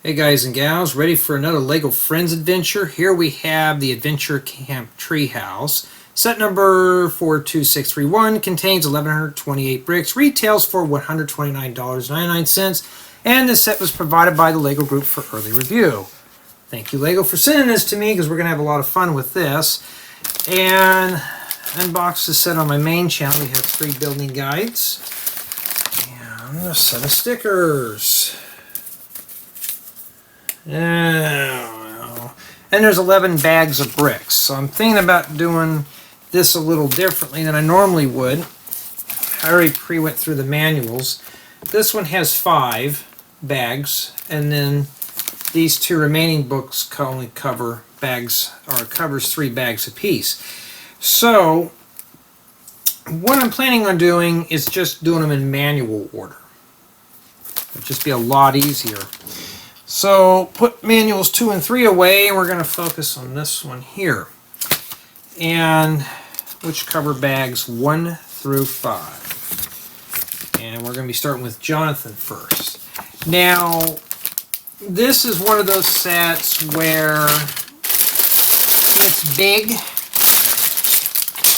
Hey guys and gals, ready for another LEGO Friends adventure? Here we have the Adventure Camp Treehouse. Set number 42631 contains 1,128 bricks, retails for $129.99, and this set was provided by the LEGO Group for early review. Thank you LEGO for sending this to me because we're going to have a lot of fun with this. And unbox the set on my main channel. We have 3 building guides and a set of stickers. And there's 11 bags of bricks, so I'm thinking about doing this a little differently than I normally would. I already pre-went through the manuals. This one has 5 bags, and then these 2 remaining books only cover bags, or covers 3 bags apiece. So what I'm planning on doing is just doing them in manual order. It'll just be a lot easier. So put manuals 2 and 3 away, and we're going to focus on this one here, and which cover bags 1 through 5. And we're going to be starting with Jonathan first. Now, this is one of those sets where it's big.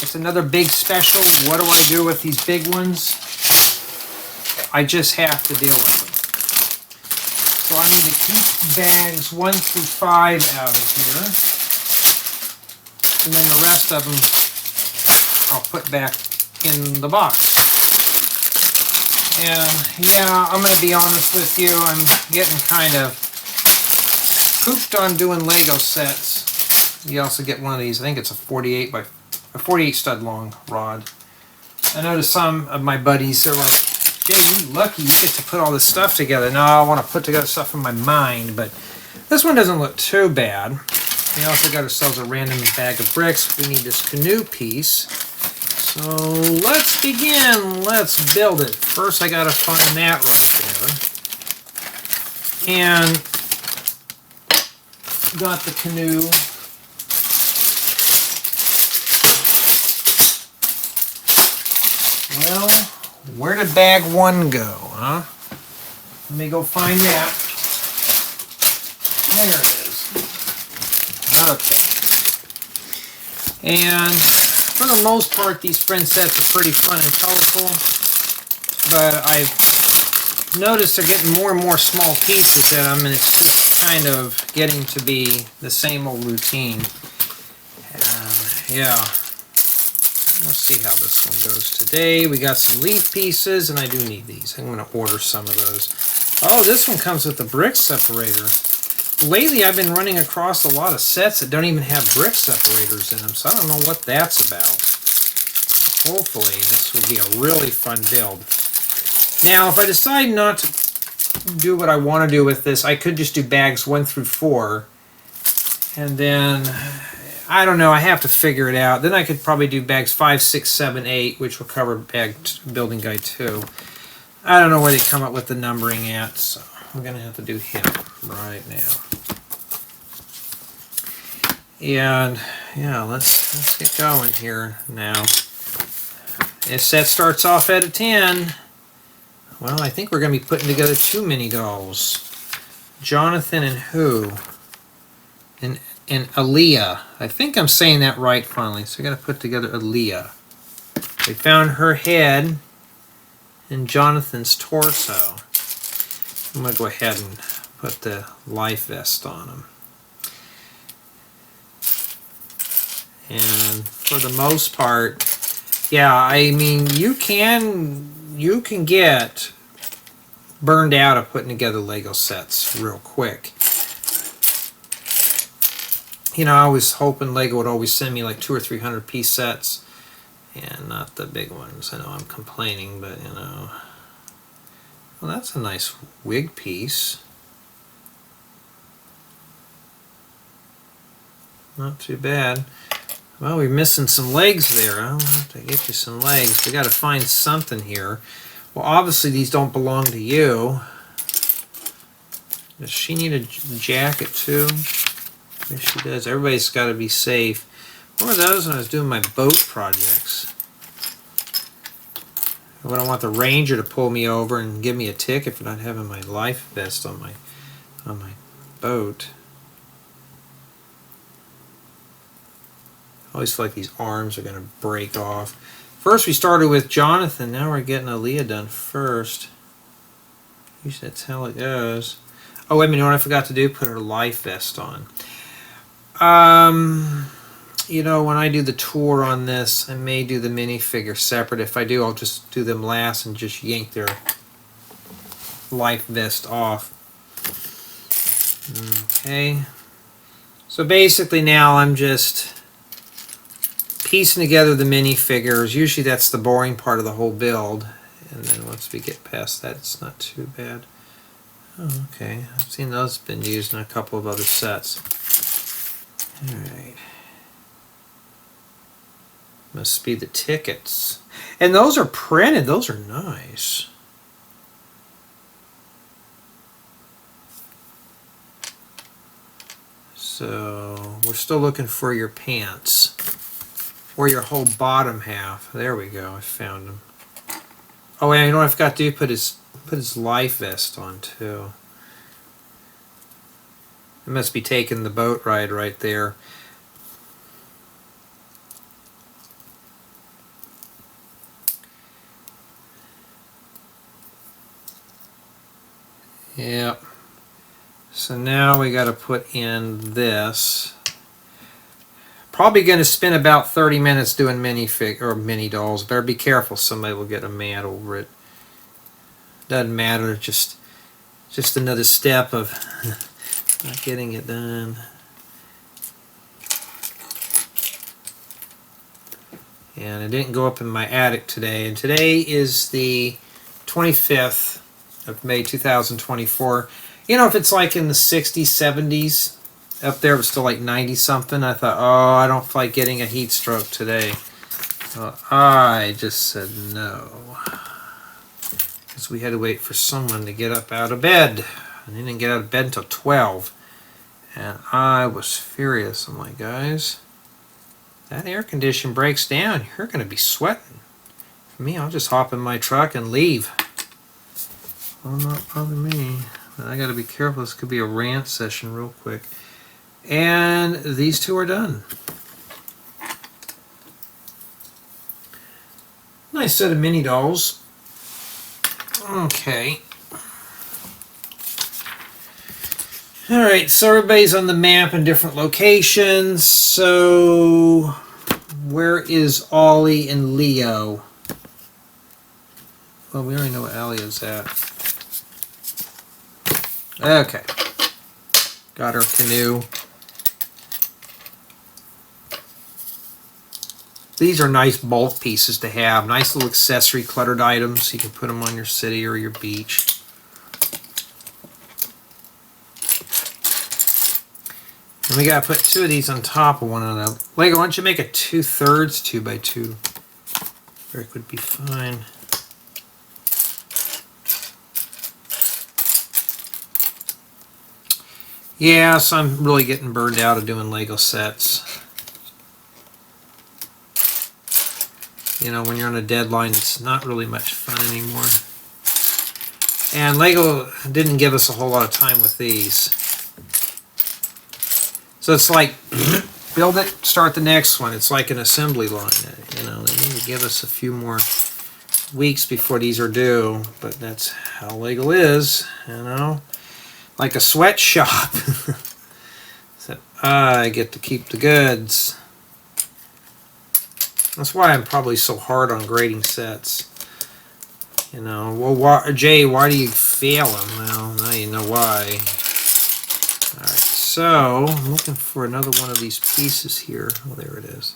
It's another big special. What do I do with these big ones? I just have to deal with them. So I need to keep bags 1 through 5 out of here. And then the rest of them I'll put back in the box. And yeah, I'm going to be honest with you, I'm getting kind of pooped on doing Lego sets. You also get one of these, I think it's a 48 stud long rod. I noticed some of my buddies, they're like, Jay, you're lucky you get to put all this stuff together. No, I want to put together stuff in my mind, but this one doesn't look too bad. We also got ourselves a random bag of bricks. We need this canoe piece. So let's begin. Let's build it. First I got to find that right there. And got the canoe. Well, where did bag 1 go, huh? Let me go find that. There it is. Okay. And for the most part, these friend sets are pretty fun and colorful, but I've noticed they're getting more and more small pieces in them, and it's just kind of getting to be the same old routine. Yeah. We'll see how this one goes today. We got some leaf pieces, and I do need these. I'm going to order some of those. Oh, this one comes with the brick separator. Lately, I've been running across a lot of sets that don't even have brick separators in them, so I don't know what that's about. Hopefully, this will be a really fun build. Now, if I decide not to do what I want to do with this, I could just do bags 1 through 4, and then I don't know, I have to figure it out. Then I could probably do bags 5, 6, 7, 8, which will cover building guide 2. I don't know where they come up with the numbering at, so I'm going to have to do him right now. And yeah, let's get going here now. This set starts off at a 10. Well, I think we're going to be putting together 2 mini goals. Jonathan and who? And Aliya. I think I'm saying that right finally. So I got to put together Aliya. We found her head and Jonathan's torso. I'm going to go ahead and put the life vest on him. And for the most part, yeah, I mean, you can get burned out of putting together Lego sets real quick. You know, I was hoping Lego would always send me like 200 or 300 piece sets, and not the big ones. I know I'm complaining, but you know. Well, that's a nice wig piece. Not too bad. Well, we're missing some legs there. I'll have to get you some legs. We got to find something here. Well, obviously these don't belong to you. Does she need a jacket too? Yes, she does. Everybody's got to be safe. What were those when I was doing my boat projects? I don't want the ranger to pull me over and give me a ticket for not having my life vest on on my boat. I always feel like these arms are going to break off. First we started with Jonathan, now we're getting Aliya done first. Usually that's how it goes. Oh, wait a minute, you know what I forgot to do? Put her life vest on. You know, when I do the tour on this, I may do the minifigure separate. If I do, I'll just do them last and just yank their life vest off. Okay. So basically now I'm just piecing together the minifigures. Usually that's the boring part of the whole build. And then once we get past that, it's not too bad. Oh, okay. I've seen those been used in a couple of other sets. Alright. Must be the tickets. And those are printed. Those are nice. So we're still looking for your pants. Or your whole bottom half. There we go. I found them. Oh, and you know what I forgot to do? Put his life vest on too. It must be taking the boat ride right there. Yep. So now we got to put in this. Probably going to spend about 30 minutes doing mini dolls. Better be careful, somebody will get mad over it. Doesn't matter, just another step of not getting it done. And it didn't go up in my attic today. And today is the 25th of May 2024. You know, if it's like in the 60s, 70s, up there it was still like 90 something, I thought, oh, I don't feel like getting a heat stroke today. Well, I just said no. Because we had to wait for someone to get up out of bed. And they didn't get out of bed until 12. And I was furious. I'm like, guys, that air condition breaks down, you're going to be sweating. For me, I'll just hop in my truck and leave. Will not bother me. But I got to be careful. This could be a rant session real quick. And these two are done. Nice set of mini dolls. Okay. Alright, so everybody's on the map in different locations. So, where is Olly and Leo? Well, we already know where Aliya's at. Okay. Got our canoe. These are nice bulk pieces to have. Nice little accessory cluttered items. You can put them on your city or your beach. And we got to put two of these on top of one another. Lego, why don't you make a 2/3 2x2? Brick would be fine. Yeah, so I'm really getting burned out of doing Lego sets. You know, when you're on a deadline, it's not really much fun anymore. And Lego didn't give us a whole lot of time with these. So it's like, build it, start the next one. It's like an assembly line. You know, they need to give us a few more weeks before these are due. But that's how Lego is, you know. Like a sweatshop. So I get to keep the goods. That's why I'm probably so hard on grading sets. You know, well, Jay, why do you fail them? Well, now you know why. Alright, so I'm looking for another one of these pieces here. Oh, there it is.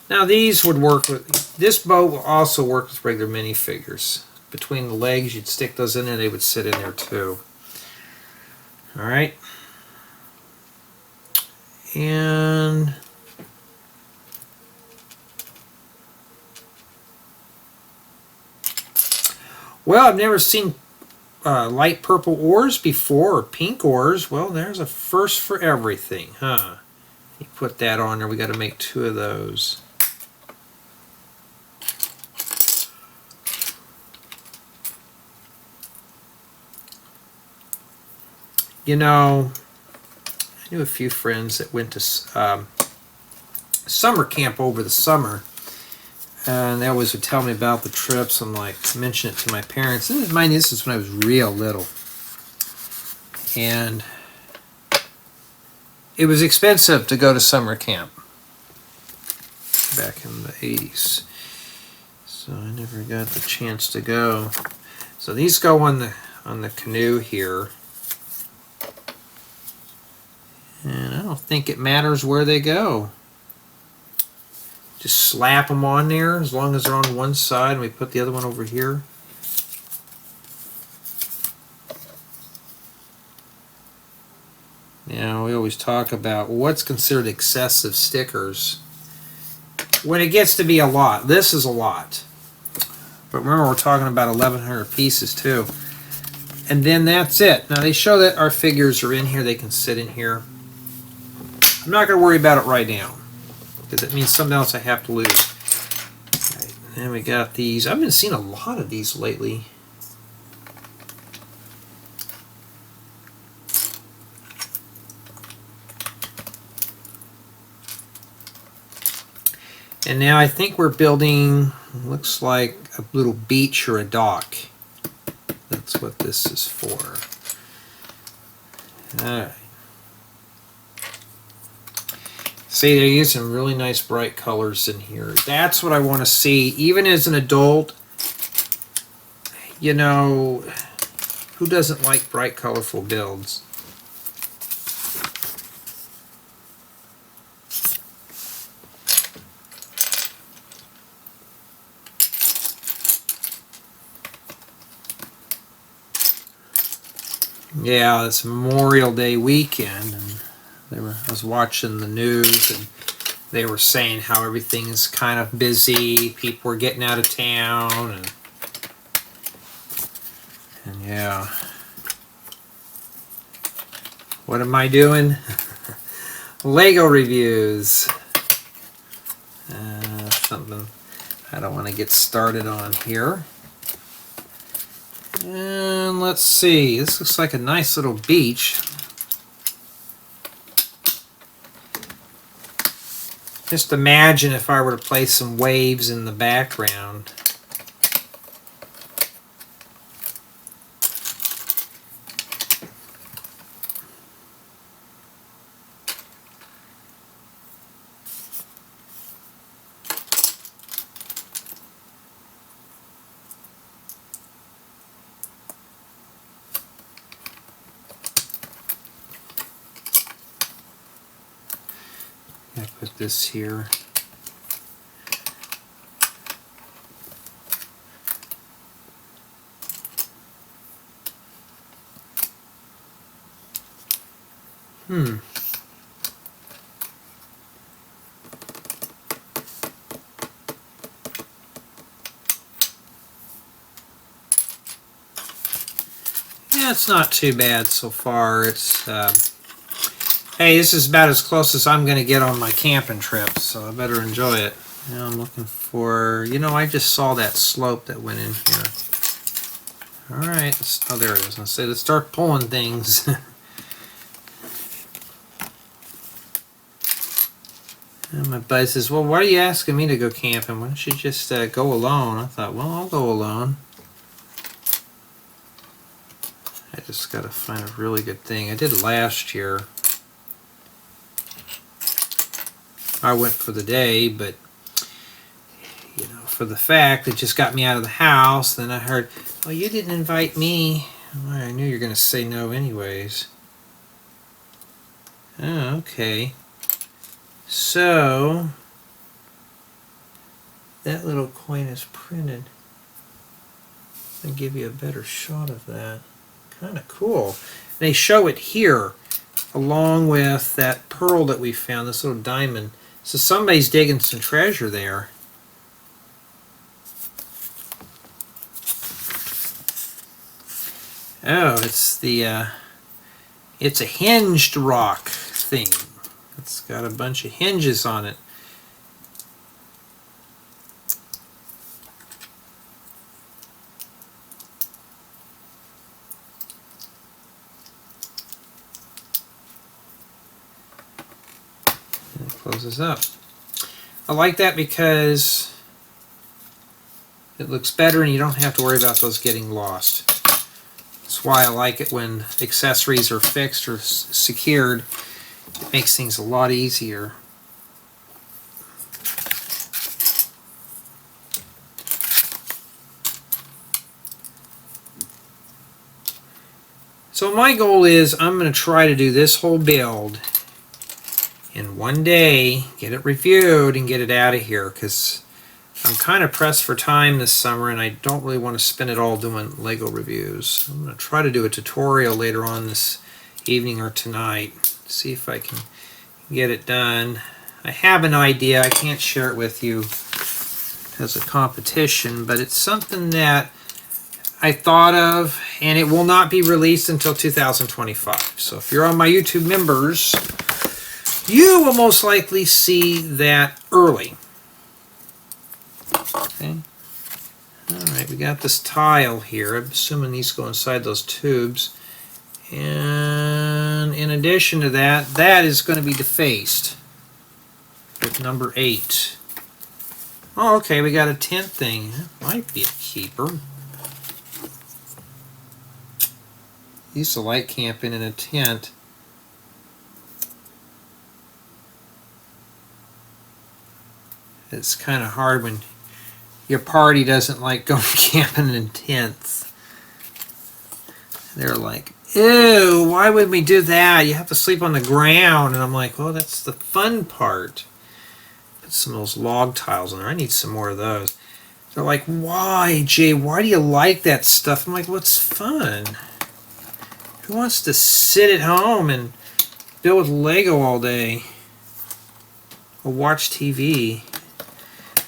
Now these would work with, this boat will also work with regular minifigures. Between the legs, you'd stick those in and they would sit in there too. Alright. And well, I've never seen light purple oars before, or pink oars. Well, there's a first for everything, huh? You put that on there, we got to make two of those. You know, I knew a few friends that went to summer camp over the summer, and they always would tell me about the trips. I'm like, mention it to my parents. And mind you, this is when I was real little, and it was expensive to go to summer camp back in the 80s. So I never got the chance to go. So these go on the canoe here. And I don't think it matters where they go. Just slap them on there as long as they're on one side, and we put the other one over here. Now, we always talk about what's considered excessive stickers. When it gets to be a lot, this is a lot. But remember, we're talking about 1,100 pieces too. And then that's it. Now, they show that our figures are in here. They can sit in here. I'm not going to worry about it right now, because it means something else I have to lose. Right, then we got these. I've been seeing a lot of these lately. And now I think we're building, looks like a little beach or a dock. That's what this is for. Alright. See, they're using really nice bright colors in here. That's what I want to see. Even as an adult, you know, who doesn't like bright, colorful builds? Yeah, it's Memorial Day weekend, and I was watching the news, and they were saying how everything is kind of busy. People are getting out of town, and yeah. What am I doing? Lego reviews. Something I don't want to get started on here. And let's see, this looks like a nice little beach. Just imagine if I were to place some waves in the background. I put this here. Yeah, it's not too bad so far. It's hey, this is about as close as I'm going to get on my camping trip, so I better enjoy it. Now I'm looking for, you know, I just saw that slope that went in here. Alright, oh, there it is. I said, let's start pulling things. And my buddy says, well, why are you asking me to go camping? Why don't you just go alone? I thought, well, I'll go alone. I just got to find a really good thing. I did last year. I went for the day, but you know, for the fact it just got me out of the house. Then I heard, well, you didn't invite me. Well, I knew you were going to say no anyways. Oh, okay. So that little coin is printed. I'll give you a better shot of that. Kind of cool. They show it here along with that pearl that we found, this little diamond. So somebody's digging some treasure there. Oh, it's the it's a hinged rock thing. It's got a bunch of hinges on it. close this up. I like that because it looks better and you don't have to worry about those getting lost. That's why I like it when accessories are fixed or secured. It makes things a lot easier. So my goal is I'm going to try to do this whole build in one day, get it reviewed, and get it out of here, because I'm kind of pressed for time this summer and I don't really want to spend it all doing Lego reviews. I'm going to try to do a tutorial later on this evening or tonight, see if I can get it done. I have an idea. I can't share it with you as a competition, but it's something that I thought of, and it will not be released until 2025. So if you're on my YouTube members, you will most likely see that early. Okay. Alright, we got this tile here. I'm assuming these go inside those tubes. And in addition to that, that is going to be defaced with number 8. Oh, okay, we got a tent thing. That might be a keeper. Used to like camping in a tent. It's kind of hard when your party doesn't like going camping in tents. They're like, ew, why would we do that? You have to sleep on the ground. And I'm like, well, that's the fun part. Put some of those log tiles on there. I need some more of those. They're like, why, Jay? Why do you like that stuff? I'm like, well, it's fun. Who wants to sit at home and build with Lego all day? Or watch TV?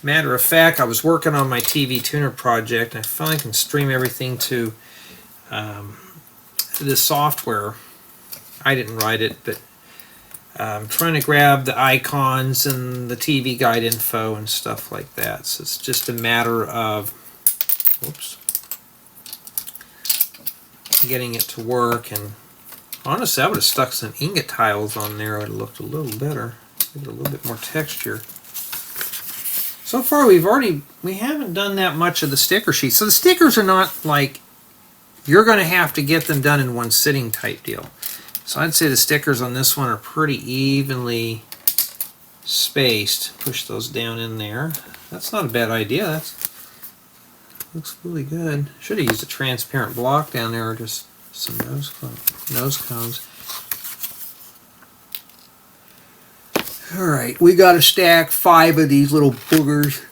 Matter of fact, I was working on my TV tuner project, and I finally can stream everything to this software. I didn't write it, but I'm trying to grab the icons and the TV guide info and stuff like that. So it's just a matter of, whoops, getting it to work. And honestly, I would have stuck some ingot tiles on there. It would have looked a little better, give it a little bit more texture. So far, we haven't done that much of the sticker sheet. So the stickers are not like you're going to have to get them done in one sitting type deal. So I'd say the stickers on this one are pretty evenly spaced. Push those down in there. That's not a bad idea. That looks really good. Should have used a transparent block down there, or just some nose cones. Alright, we got to stack 5 of these little boogers.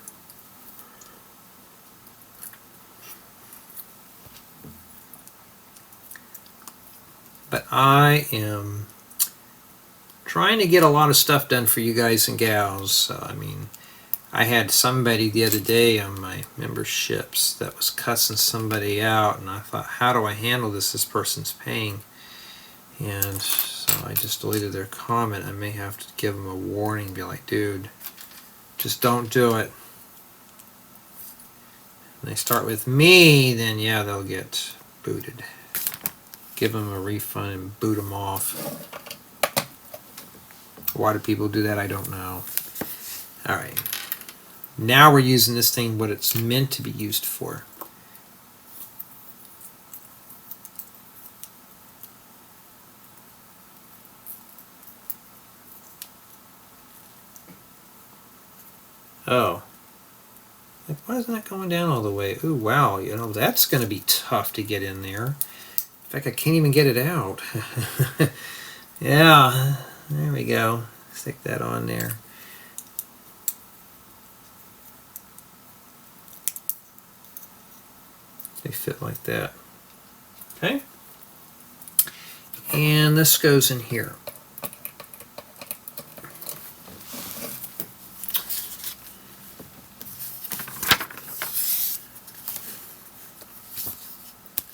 But I am trying to get a lot of stuff done for you guys and gals. So, I mean, I had somebody the other day on my memberships that was cussing somebody out, and I thought, how do I handle this? This person's paying. And so I just deleted their comment. I may have to give them a warning, be like, dude, just don't do it. When they start with me, then yeah, they'll get booted. Give them a refund and boot them off. Why do people do that? I don't know. Alright. Now we're using this thing what it's meant to be used for. Oh. Like, why isn't that going down all the way? Ooh, wow. You know, that's going to be tough to get in there. In fact, I can't even get it out. Yeah. There we go. Stick that on there. They fit like that. Okay. And this goes in here.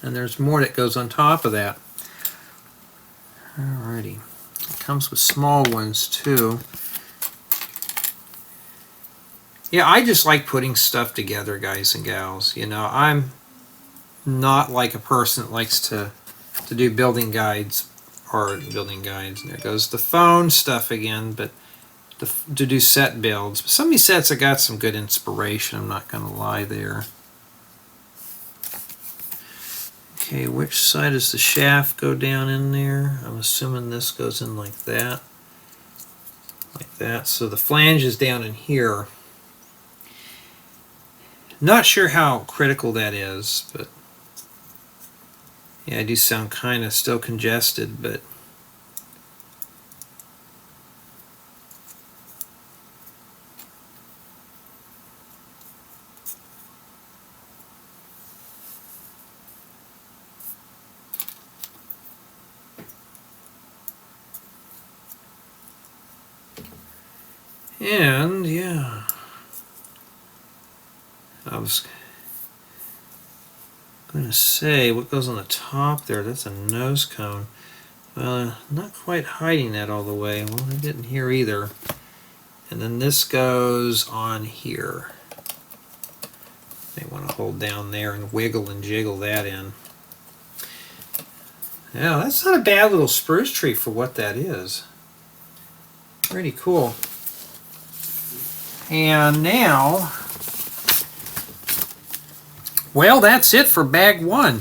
And there's more that goes on top of that. Alrighty. It comes with small ones too. Yeah, I just like putting stuff together, guys and gals. You know, I'm not like a person that likes to do building guides or building guides. And there goes the phone stuff again, but to do set builds. Some of these sets have got some good inspiration, I'm not going to lie there. Okay, which side does the shaft go down in there? I'm assuming this goes in like that. Like that. So the flange is down in here. Not sure how critical that is, but yeah, I do sound kind of still congested, but and yeah, I was going to say what goes on the top there, that's a nose cone. Not quite hiding that all the way. Well, I didn't here either. And then this goes on here. They want to hold down there and wiggle and jiggle that in. Yeah, that's not a bad little spruce tree for what that is. Pretty cool. And now, well, that's it for bag 1.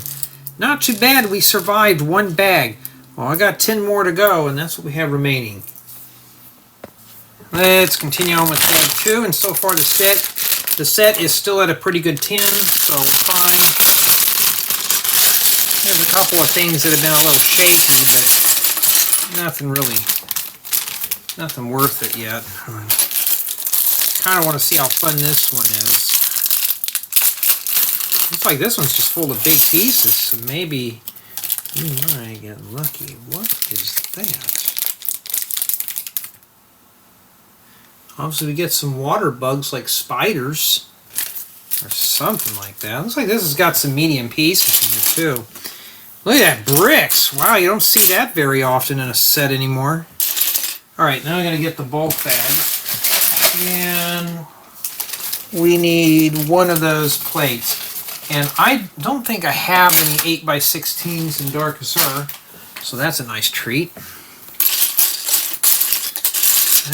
Not too bad, we survived 1 bag. Well, I got 10 more to go, and that's what we have remaining. Let's continue on with bag 2, and so far the set is still at a pretty good 10, so we're fine. There's a couple of things that have been a little shaky, but nothing worth it yet. Kind of want to see how fun this one is. Looks like this one's just full of big pieces, so maybe we might get lucky. What is that? Obviously we get some water bugs like spiders or something like that. Looks like this has got some medium pieces in here too. Look at that, bricks! Wow, you don't see that very often in a set anymore. Alright, now I'm going to get the bulk bag. And we need one of those plates. And I don't think I have any 8x16s in Dark Azure, so that's a nice treat.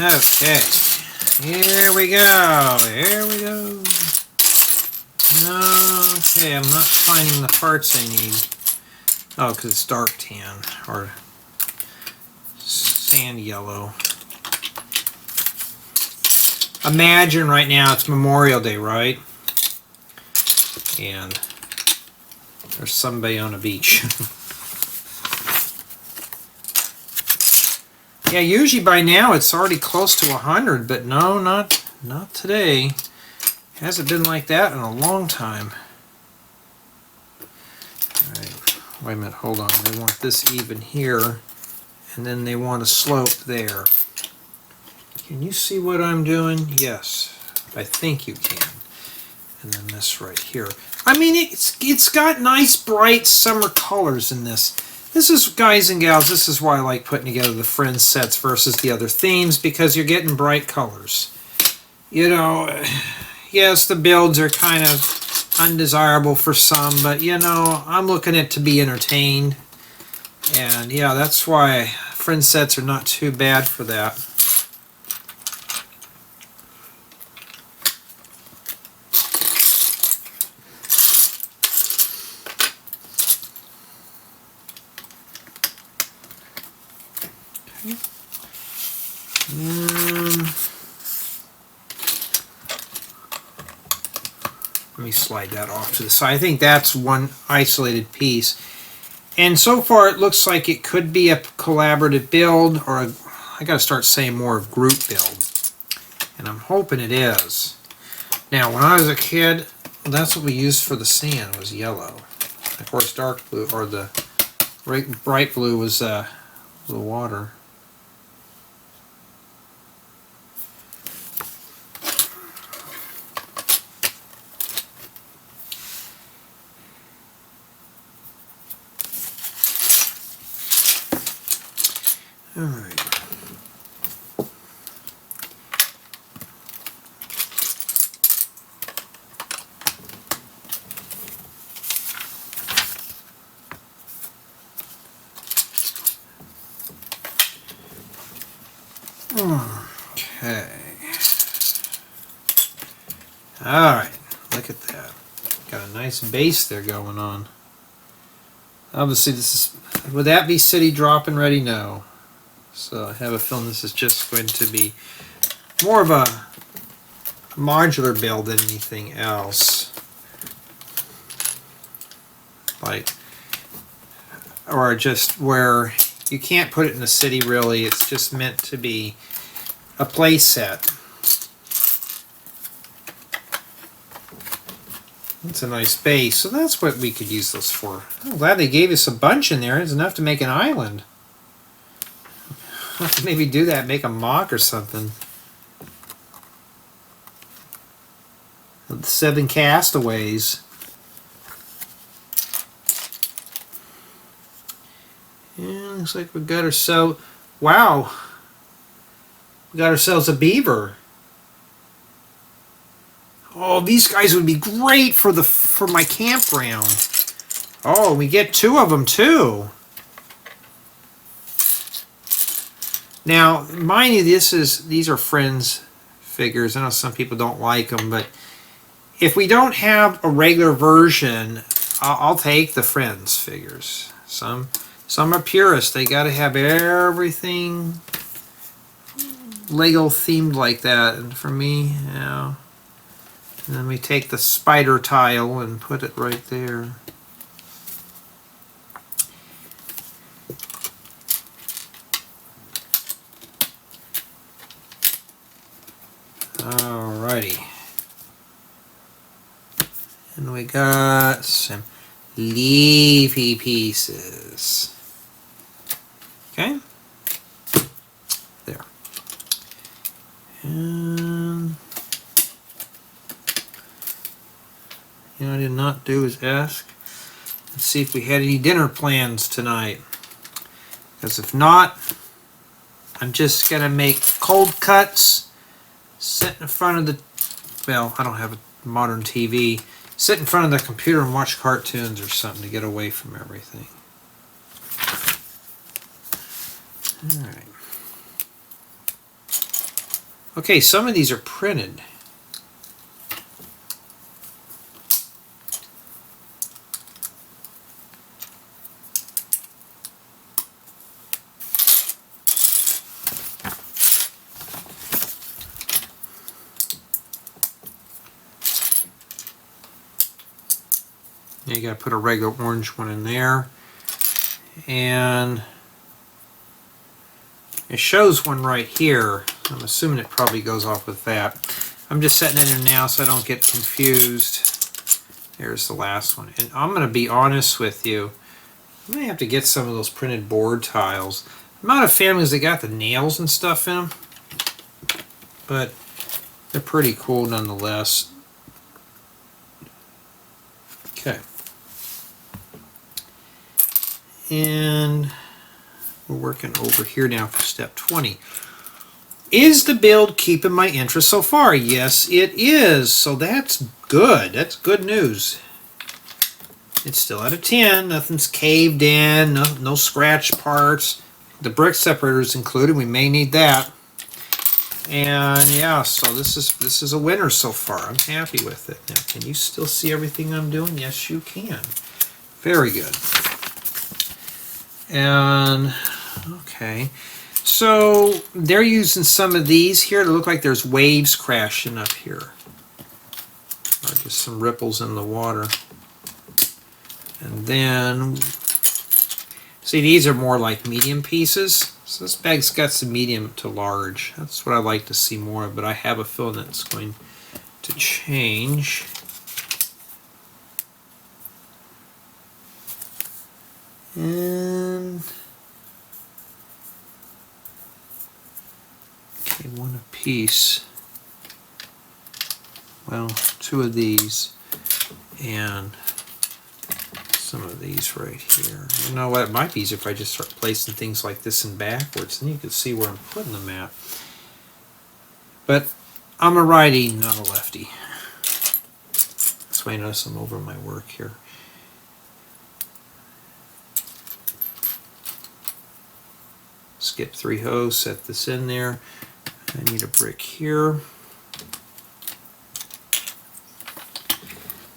Okay, here we go, here we go. Okay, I'm not finding the parts I need. Oh, because it's dark tan, or sand yellow. Imagine right now it's Memorial Day, right? And there's somebody on a beach. Yeah, usually by now it's already close to 100, but no, not today. Hasn't been like that in a long time. Alright, wait a minute, hold on. They want this even here, and then they want a slope there. Can you see what I'm doing? Yes, I think you can. And then this right here. I mean, it's got nice, bright summer colors in this. This is, guys and gals, this is why I like putting together the Friends sets versus the other themes, because you're getting bright colors. You know, yes, the builds are kind of undesirable for some, but you know, I'm looking at to be entertained. And yeah, that's why Friends sets are not too bad for that. Let me slide that off to the side. I think that's one isolated piece. And so far it looks like it could be a collaborative build, or I gotta start saying more of group build. And I'm hoping it is. Now when I was a kid, that's what we used for the sand, was yellow. Of course dark blue, or the bright blue was the water. All right. Okay. Alright, look at that. Got a nice base there going on. Obviously this is, would that be city drop and ready? No. So I have a feeling this is just going to be more of a modular build than anything else. Like, or just where you can't put it in the city really, it's just meant to be a play set. It's a nice base, so that's what we could use those for. I'm glad they gave us a bunch in there. It's enough to make an island. I'll have to maybe do that, make a mock or something. The 7 castaways. Yeah, looks like we got ourselves, wow, we got ourselves a beaver. Oh, these guys would be great for my campground. Oh, we get 2 of them too. Now, mind you, these are Friends figures. I know some people don't like them, but if we don't have a regular version, I'll take the Friends figures. Some are purists. They got to have everything Lego themed like that, and for me, yeah. And then we take the spider tile and put it right there. Alrighty. And we got some leafy pieces. Okay. There. And you know, I did not do is ask. Let's see if we had any dinner plans tonight. Because if not, I'm just going to make cold cuts, sit in front of the, well, I don't have a modern TV, sit in front of the computer and watch cartoons or something to get away from everything. Alright. Okay, some of these are printed. You got to put a regular orange one in there, and it shows one right here. I'm assuming it probably goes off with that. I'm just setting it in now so I don't get confused. There's the last one, and I'm going to be honest with you. I may have to get some of those printed board tiles. I'm not a fan because they got the nails and stuff in them, but they're pretty cool nonetheless. Okay. And we're working over here now for step 20. Is the build keeping my interest so far? Yes, it is. So that's good. That's good news. It's still at a 10. Nothing's caved in. No scratch parts. The brick separator is included. We may need that. And yeah, so this is a winner so far. I'm happy with it. Now, can you still see everything I'm doing? Yes, you can. Very good. And okay, so they're using some of these here to look like there's waves crashing up here, or just some ripples in the water. And then, see, these are more like medium pieces. So this bag's got some medium to large. That's what I like to see more of, but I have a feeling that's going to change. And okay, one apiece. Well, 2 of these and some of these right here. You know what? It might be easier if I just start placing things like this in backwards, and you can see where I'm putting them at. But I'm a righty, not a lefty. That's why I notice I'm over my work here. Skip 3 hosts, set this in there, I need a brick here.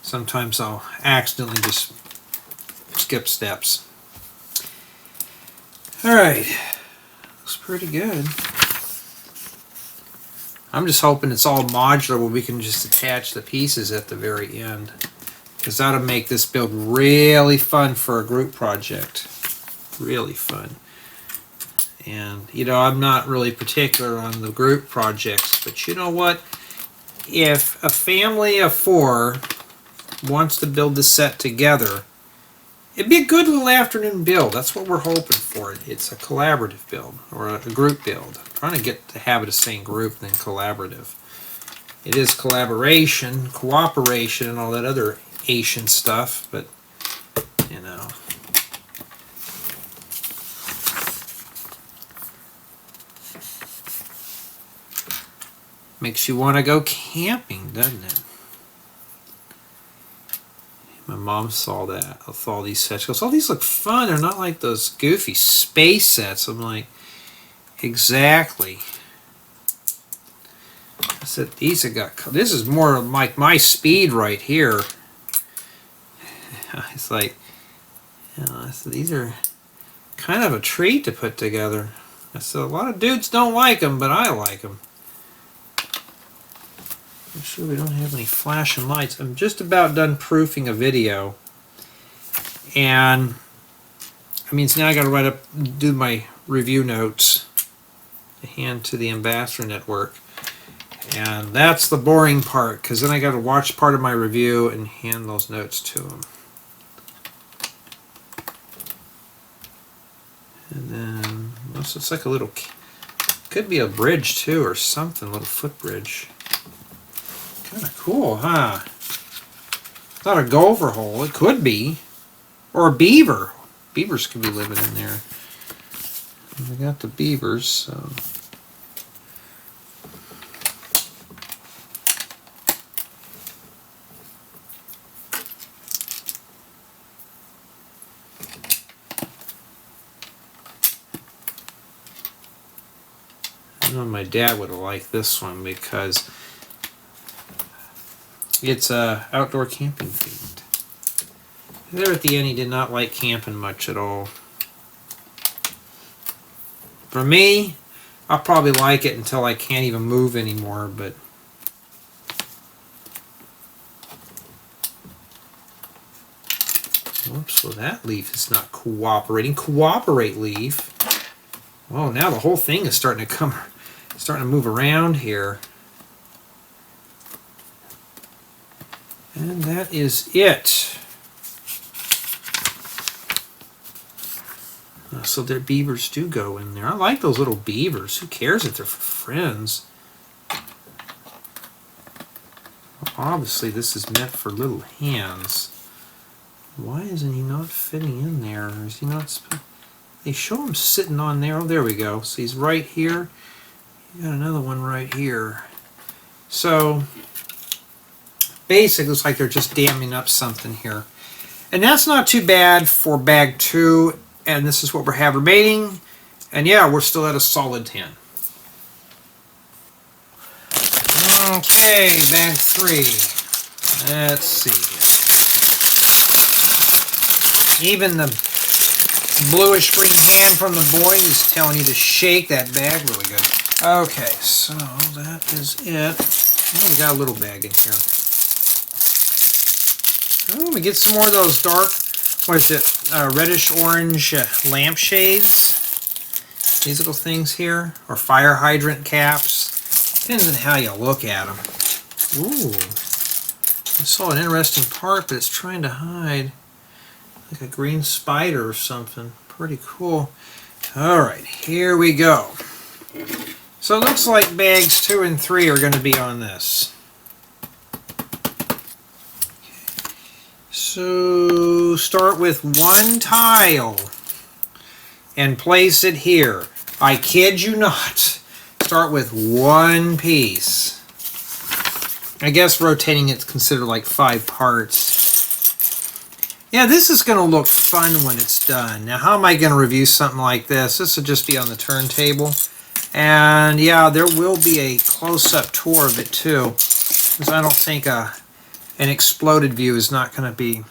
Sometimes I'll accidentally just skip steps. Alright, looks pretty good. I'm just hoping it's all modular where we can just attach the pieces at the very end, because that'll make this build really fun for a group project. Really fun. And you know, I'm not really particular on the group projects, but you know what? If a family of 4 wants to build the set together, it'd be a good little afternoon build. That's what we're hoping for. It's a collaborative build, or a group build. I'm trying to get the habit of saying group than collaborative. It is collaboration, cooperation, and all that other Asian stuff, but you know. Makes you want to go camping, doesn't it? My mom saw that. I saw these sets. She goes, oh, these look fun. They're not like those goofy space sets. I'm like, exactly. I said, these have got, this is more like my speed right here. It's like, you know, I said, these are kind of a treat to put together. I said, a lot of dudes don't like them, but I like them. I'm sure we don't have any flashing lights. I'm just about done proofing a video. And, I mean, so now I got to do my review notes to hand to the Ambassador Network. And that's the boring part, because then I got to watch part of my review and hand those notes to them. And then, this looks like a little, could be a bridge too, or something, a little footbridge. Kind of cool, huh? Not a gopher hole. It could be. Or a beaver. Beavers could be living in there. We got the beavers, so. I know my dad would have liked this one because it's outdoor camping themed. There at the end, he did not like camping much at all. For me, I'll probably like it until I can't even move anymore, but whoops, so that leaf is not cooperating. Cooperate, leaf. Oh, now the whole thing is starting to move around here. And that is it. So their beavers do go in there. I like those little beavers. Who cares if they're for friends? Well, obviously this is meant for little hands. Why isn't he not fitting in there? Or is he not? They show him sitting on there. Oh, there we go. So he's right here. You got another one right here. So basically, it looks like they're just damming up something here. And that's not too bad for bag 2. And this is what we're have remaining. And yeah, we're still at a solid 10. Okay, bag 3. Let's see here. Even the bluish green hand from the boy is telling you to shake that bag really good. Okay, so that is it. Oh, we got a little bag in here. Oh, we get some more of those dark, what is it, reddish-orange lampshades. These little things here, or fire hydrant caps. Depends on how you look at them. Ooh, I saw an interesting part, but it's trying to hide like a green spider or something. Pretty cool. Alright, here we go. So it looks like bags 2 and 3 are going to be on this. So start with one tile and place it here. I kid you not. Start with one piece. I guess rotating it's considered like 5 parts. Yeah, this is going to look fun when it's done. Now, how am I going to review something like this? This will just be on the turntable. And yeah, there will be a close-up tour of it too, because I don't think an exploded view is not going to be,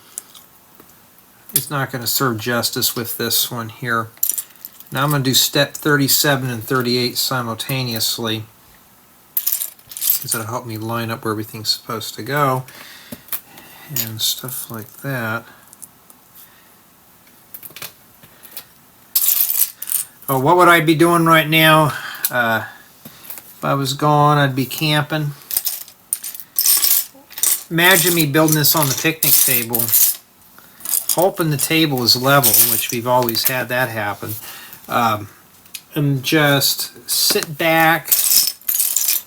it's not going to serve justice with this one here. Now I'm going to do step 37 and 38 simultaneously, because that'll help me line up where everything's supposed to go and stuff like that. Oh, what would I be doing right now? If I was gone, I'd be camping. Imagine me building this on the picnic table, hoping the table is level, which we've always had that happen, and just sit back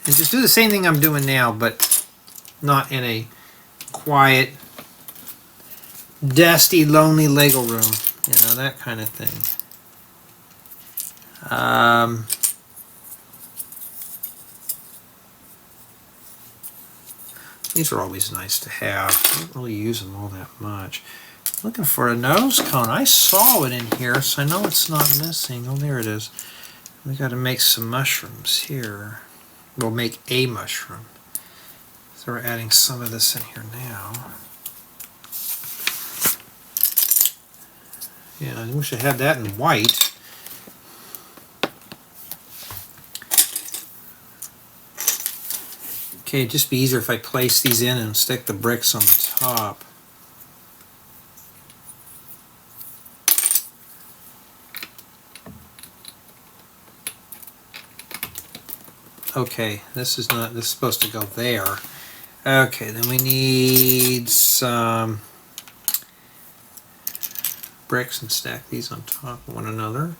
and just do the same thing I'm doing now, but not in a quiet, dusty, lonely Lego room, you know, that kind of thing. These are always nice to have. I don't really use them all that much. Looking for a nose cone. I saw it in here, so I know it's not missing. Oh, there it is. We got to make some mushrooms here. We'll make a mushroom. So we're adding some of this in here now. Yeah, I wish I had that in white. Okay, it'd just be easier if I place these in and stick the bricks on the top. Okay, this is supposed to go there. Okay, then we need some bricks and stack these on top of one another.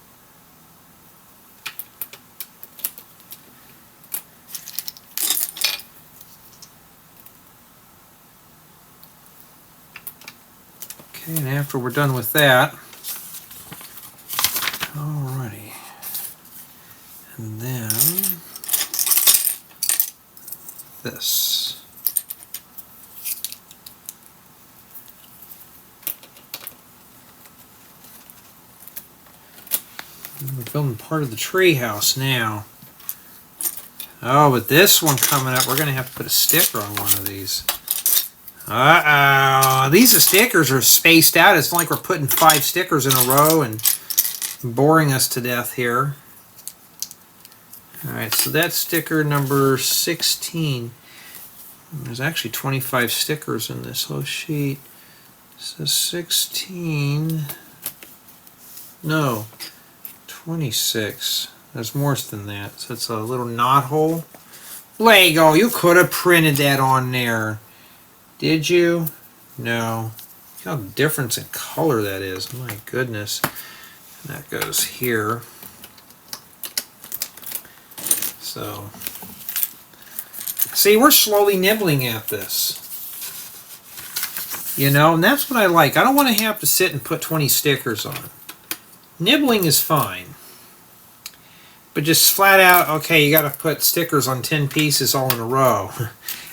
Okay, and after we're done with that, alrighty, and then this. We're building part of the tree house now. Oh, but this one coming up, we're going to have to put a sticker on one of these. Uh-oh. These stickers are spaced out. It's like we're putting 5 stickers in a row and boring us to death here. Alright, so that's sticker number 16. There's actually 25 stickers in this whole sheet. So 16... No, 26. There's more than that. So it's a little knot hole. Lego, you could have printed that on there. Did you? No. Look how different in color that is. My goodness. And that goes here. So, see, we're slowly nibbling at this. You know, and that's what I like. I don't want to have to sit and put 20 stickers on. Nibbling is fine. But just flat out, okay, you got to put stickers on 10 pieces all in a row.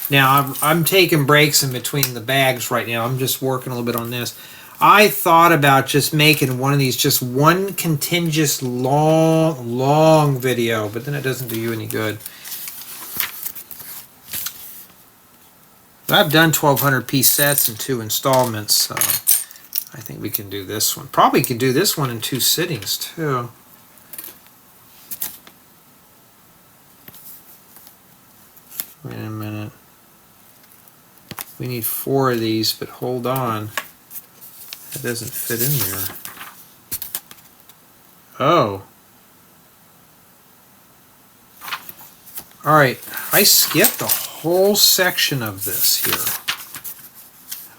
Now, I'm taking breaks in between the bags right now. I'm just working a little bit on this. I thought about just making one of these, just one contiguous long video, but then it doesn't do you any good. I've done 1,200 piece sets in 2 installments, so I think we can do this one. Probably could do this one in 2 sittings, too. Wait a minute. We need 4 of these, but hold on. That doesn't fit in there. Oh. Alright, I skipped a whole section of this here.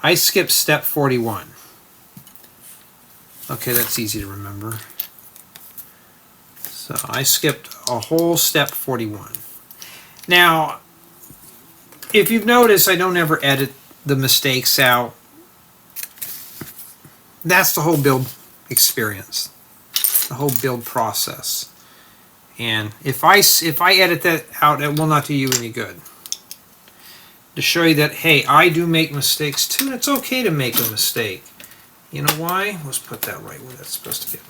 I skipped step 41. Okay, that's easy to remember. So I skipped a whole step 41. Now, if you've noticed, I don't ever edit the mistakes out. That's the whole build experience, the whole build process. And if I edit that out, it will not do you any good. To show you that, hey, I do make mistakes too, and it's okay to make a mistake. You know why? Let's put that right where that's supposed to be.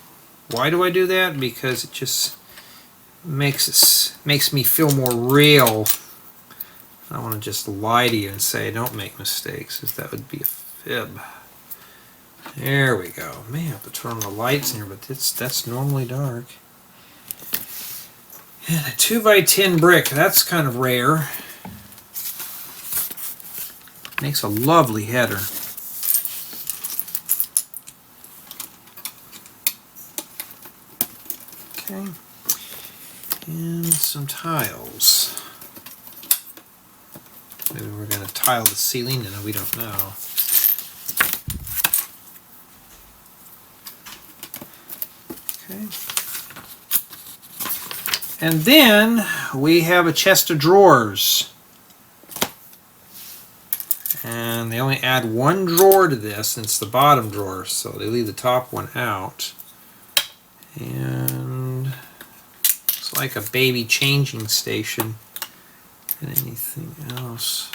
Why do I do that? Because it just makes me feel more real. I don't want to just lie to you and say I don't make mistakes, because that would be a fib. There we go. May have to turn on the lights in here, but that's normally dark. And a 2x10 brick, that's kind of rare. Makes a lovely header. Okay. And some tiles. Maybe we're going to tile the ceiling, and we don't know. Okay. And then we have a chest of drawers. And they only add one drawer to this, and it's the bottom drawer, so they leave the top one out. And it's like a baby changing station. And anything else?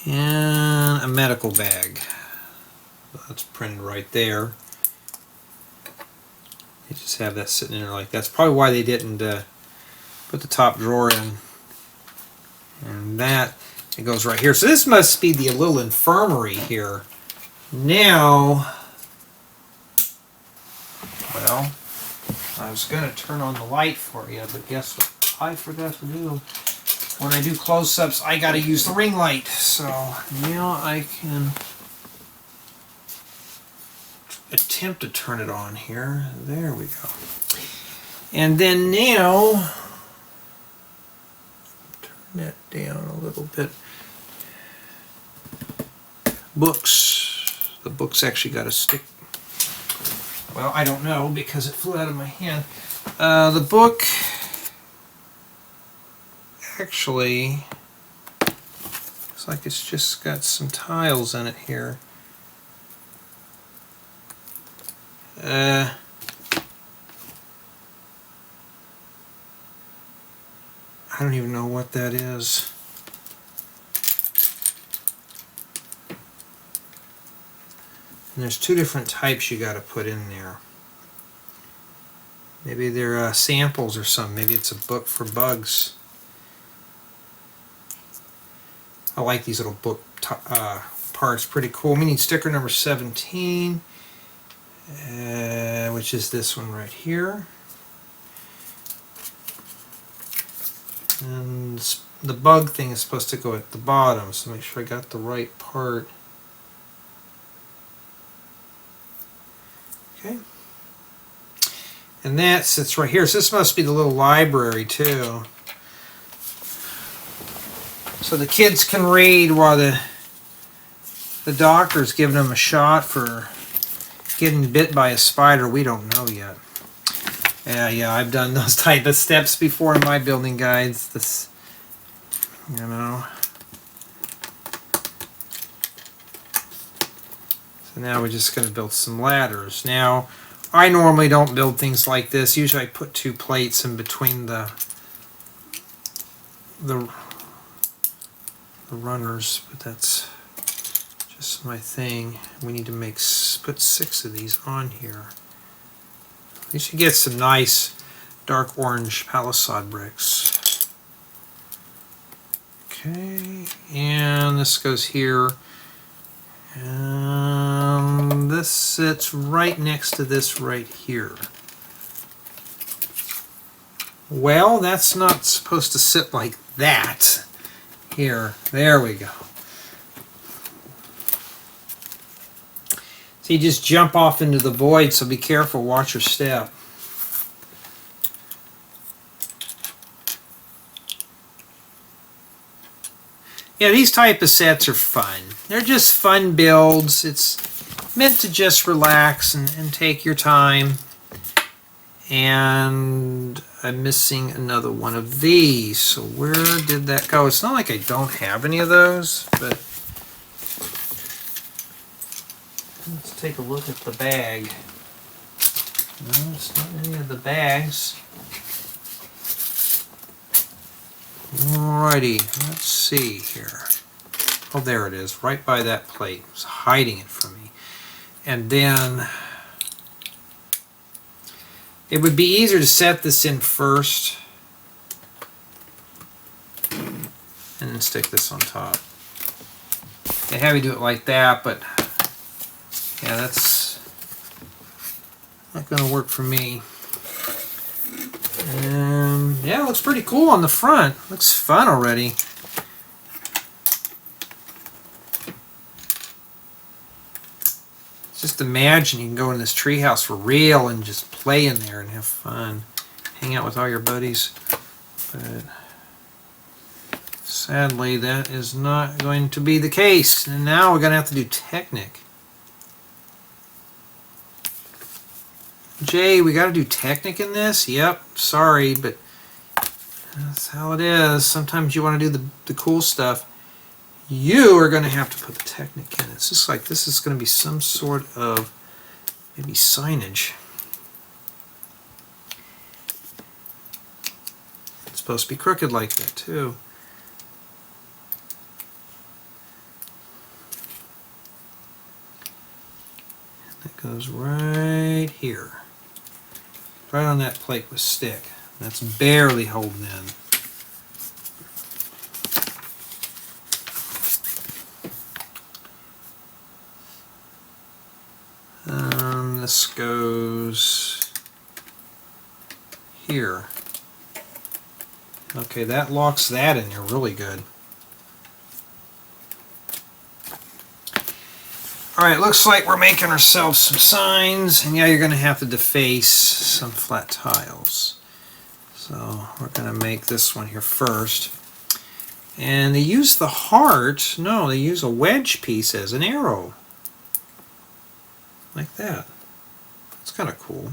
And a medical bag. That's printed right there. They just have that sitting in there like that's probably why they didn't put the top drawer in. And that it goes right here. So this must be the little infirmary here. Now, well, I was going to turn on the light for you, but guess what I forgot to do? When I do close-ups, I got to use the ring light. So now I can attempt to turn it on here. There we go. And then now, turn that down a little bit. Books. The book's actually got a stick. Well, I don't know because it flew out of my hand. The book actually looks like it's just got some tiles in it here. I don't even know what that is. And there's two different types you got to put in there. Maybe they're samples or something. Maybe it's a book for bugs. I like these little book parts. Pretty cool. We need sticker number 17, which is this one right here. And the bug thing is supposed to go at the bottom, so make sure I got the right part. Okay. And that sits right here. So this must be the little library too. So the kids can read while the doctor's giving them a shot for getting bit by a spider. We don't know yet. Yeah, I've done those type of steps before in my building guides. This, you know. So now we're just going to build some ladders. Now, I normally don't build things like this. Usually I put two plates in between the runners, but that's just my thing. We need to put 6 of these on here. You should get some nice dark orange palisade bricks. Okay, and this goes here. And this sits right next to this right here. Well, that's not supposed to sit like that. Here, there we go. So you just jump off into the void, so be careful, watch your step. Yeah, these type of sets are fun. They're just fun builds. It's meant to just relax and take your time. And I'm missing another one of these. So where did that go? It's not like I don't have any of those, but let's take a look at the bag. No, it's not any of the bags. Alrighty, let's see here. Oh, there it is, right by that plate. It was hiding it from me. And then it would be easier to set this in first and then stick this on top. They have you do it like that, but yeah, that's not going to work for me. Yeah, it looks pretty cool on the front. Looks fun already. Just imagine you can go in this treehouse for real and just play in there and have fun. Hang out with all your buddies. But sadly, that is not going to be the case. And now we're going to have to do Technic. Jay, we got to do Technic in this? Yep, sorry, but that's how it is. Sometimes you want to do the cool stuff. You are going to have to put the Technic in. It's just like this is going to be some sort of maybe signage. It's supposed to be crooked like that too. That goes right here. Right on that plate with stick. That's barely holding in. This goes here. Okay, that locks that in there really good. Alright, looks like we're making ourselves some signs, and yeah, you're going to have to deface some flat tiles. So we're going to make this one here first. And they use the heart, no, they use a wedge piece as an arrow. Like that. That's kind of cool.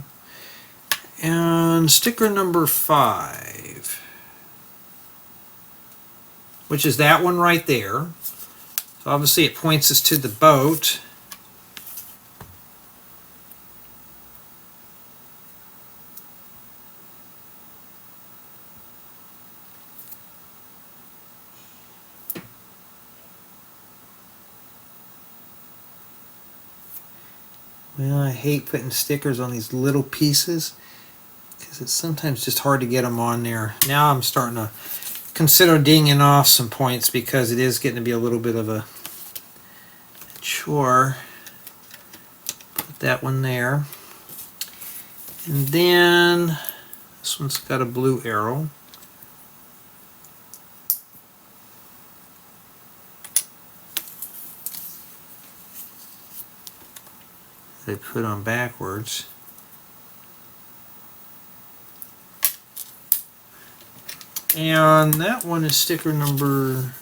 And sticker number 5, which is that one right there. So obviously it points us to the boat. Well, I hate putting stickers on these little pieces because it's sometimes just hard to get them on there. Now I'm starting to consider dinging off some points because it is getting to be a little bit of a chore. Put that one there. And then this one's got a blue arrow. They put on backwards. And that one is sticker number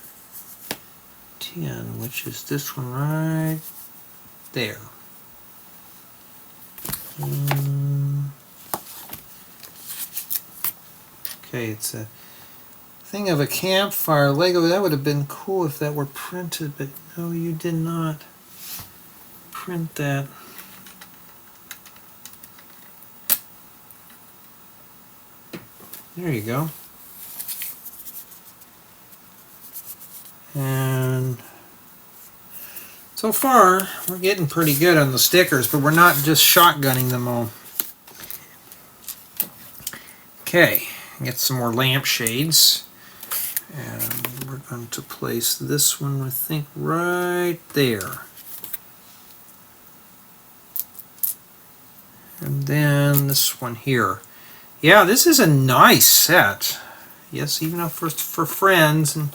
10, which is this one right there. Okay, it's a thing of a campfire Lego. That would have been cool if that were printed, but no, you did not print that. There you go. And so far, we're getting pretty good on the stickers, but we're not just shotgunning them all. Okay, get some more lampshades. And we're going to place this one, I think, right there. And then this one here. Yeah, this is a nice set. Yes, even though for friends, and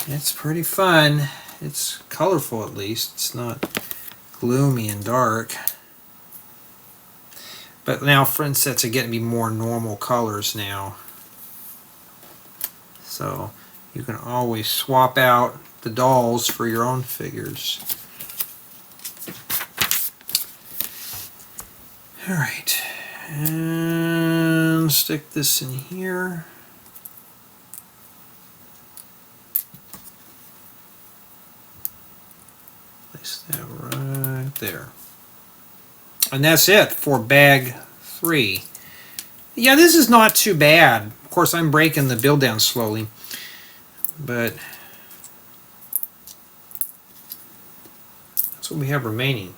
it's pretty fun. It's colorful at least. It's not gloomy and dark. But now friend sets are getting to be more normal colors now. So you can always swap out the dolls for your own figures. Alright. And stick this in here. Place that right there. And that's it for bag 3. Yeah, this is not too bad. Of course, I'm breaking the build down slowly. But that's what we have remaining.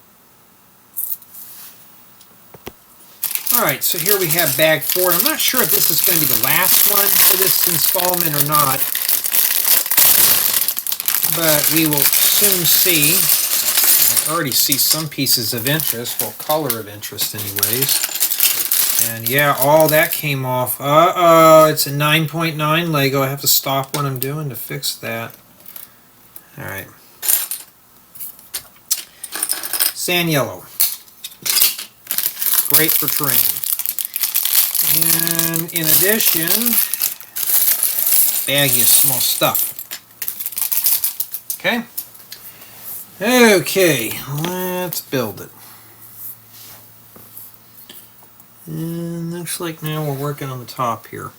Alright, so here we have bag 4. I'm not sure if this is going to be the last one for this installment or not, but we will soon see. I already see some pieces of interest, well, color of interest anyways. And yeah, all that came off. Uh-oh, it's a 9.9 Lego. I have to stop what I'm doing to fix that. Alright. Sand yellow. Great for terrain. And in addition, baggie of small stuff. Okay? Okay, let's build it. And looks like now we're working on the top here.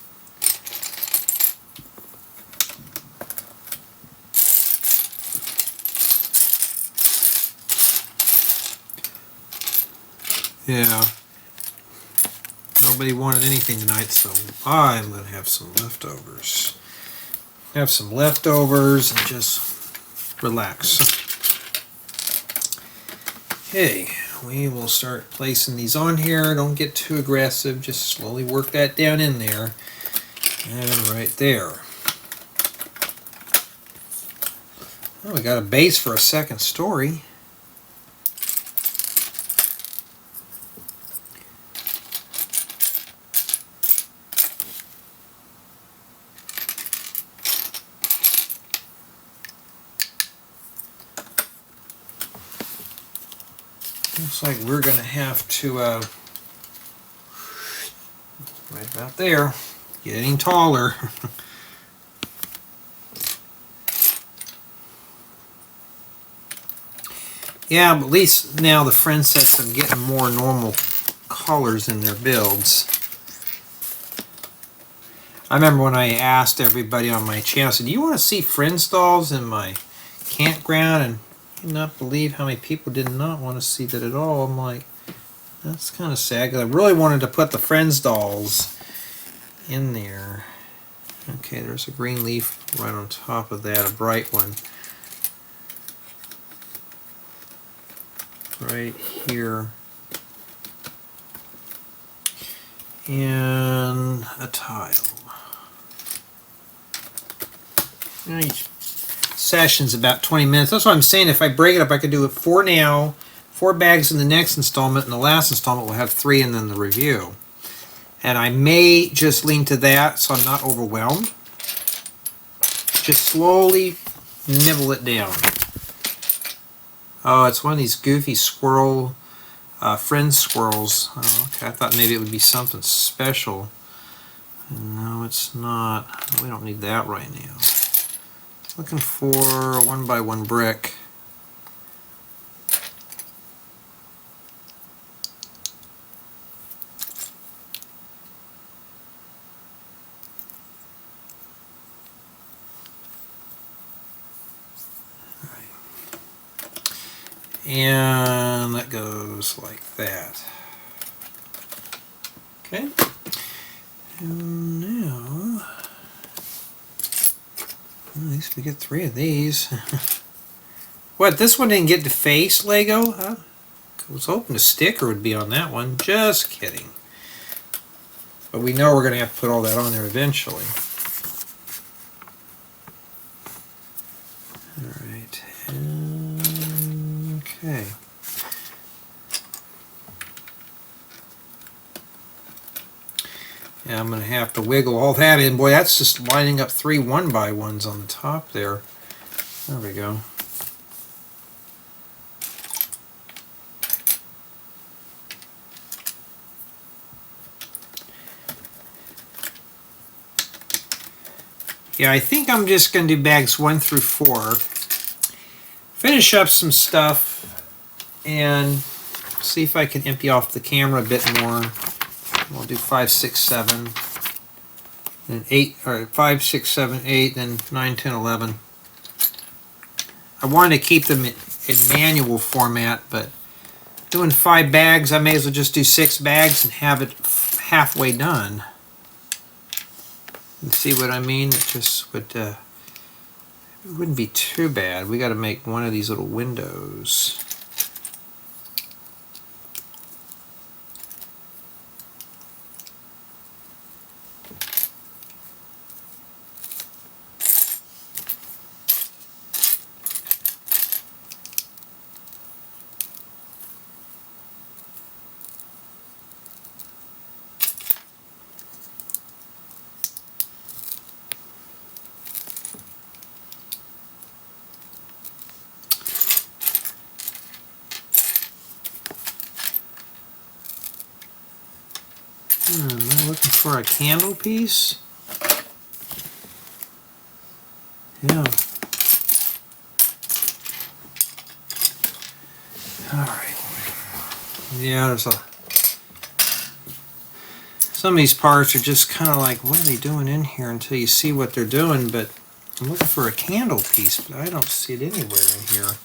Yeah. Nobody wanted anything tonight, so I'm going to have some leftovers. Have some leftovers and just relax. Okay, we will start placing these on here. Don't get too aggressive. Just slowly work that down in there. And right there. Oh, we got a base for a second story. Looks like we're going to have to, right about there, getting taller. Yeah, but at least now the friend sets are getting more normal colors in their builds. I remember when I asked everybody on my channel, I said, do you want to see friend stalls in my campground? And I cannot believe how many people did not want to see that at all. I'm like, that's kind of sad, because I really wanted to put the Friends dolls in there. Okay, there's a green leaf right on top of that, a bright one. Right here. And a tile. And each session's about 20 minutes. That's what I'm saying. If I break it up, I could do it 4 now, 4 bags in the next installment, and the last installment will have 3 and then the review. And I may just lean to that so I'm not overwhelmed. Just slowly nibble it down. Oh, it's one of these goofy squirrel, friend squirrels. Oh, okay, I thought maybe it would be something special. No, it's not. We don't need that right now. Looking for a 1x1 brick. And that goes like that. Okay. And now, at least we get 3 of these. What, this one didn't get defaced, Lego? I was hoping the sticker would be on that one. Just kidding. But we know we're going to have to put all that on there eventually. Alright. Okay. Yeah, I'm going to have to wiggle all that in. Boy, that's just lining up 3 1x1s on the top there. There we go. Yeah, I think I'm just going to do bags 1 through 4. Finish up some stuff and see if I can empty off the camera a bit more. We'll do 5, 6, 7, and 8, or 5, 6, 7, 8, then 9, 10, 11. I wanted to keep them in manual format, but doing 5 bags, I may as well just do 6 bags and have it halfway done. You see what I mean? It just would, it wouldn't be too bad. We got to make one of these little windows. Am I looking for a candle piece? Yeah. Alright. Yeah, there's some of these parts are just kind of like, what are they doing in here until you see what they're doing, but I'm looking for a candle piece, but I don't see it anywhere in here.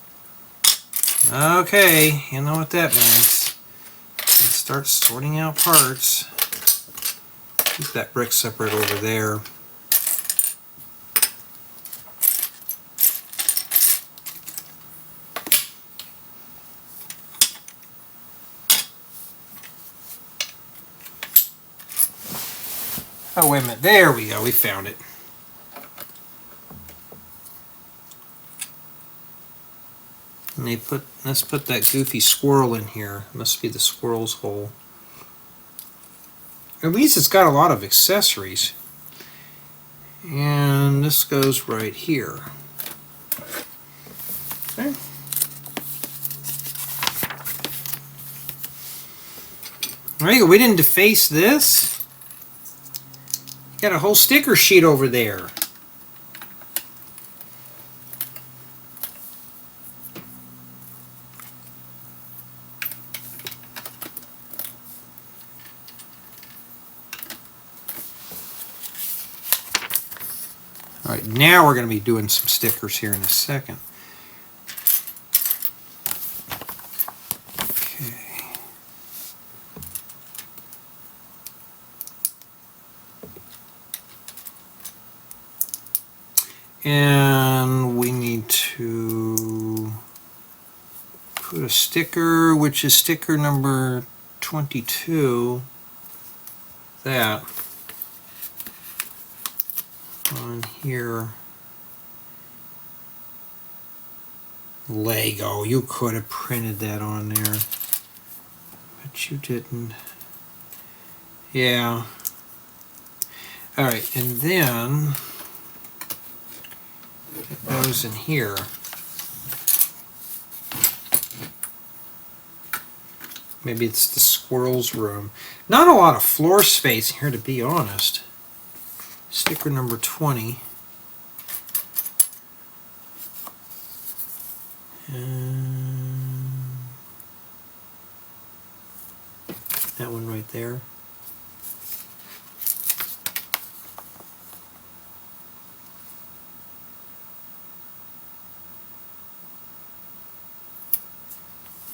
Okay, you know what that means. Let's start sorting out parts. Keep that brick separator over there. Oh, wait a minute. There we go. We found it. And let's put that goofy squirrel in here. It must be the squirrel's hole. At least it's got a lot of accessories. And this goes right here. Okay. There you go. We didn't deface this. Got a whole sticker sheet over there. Alright, now we're going to be doing some stickers here in a second. Okay. And we need to put a sticker, which is sticker number 22, that on here. Lego, you could have printed that on there, but you didn't. Yeah. Alright, and then it goes in here. Maybe it's the squirrel's room. Not a lot of floor space here, to be honest. Sticker number 20. And that one right there.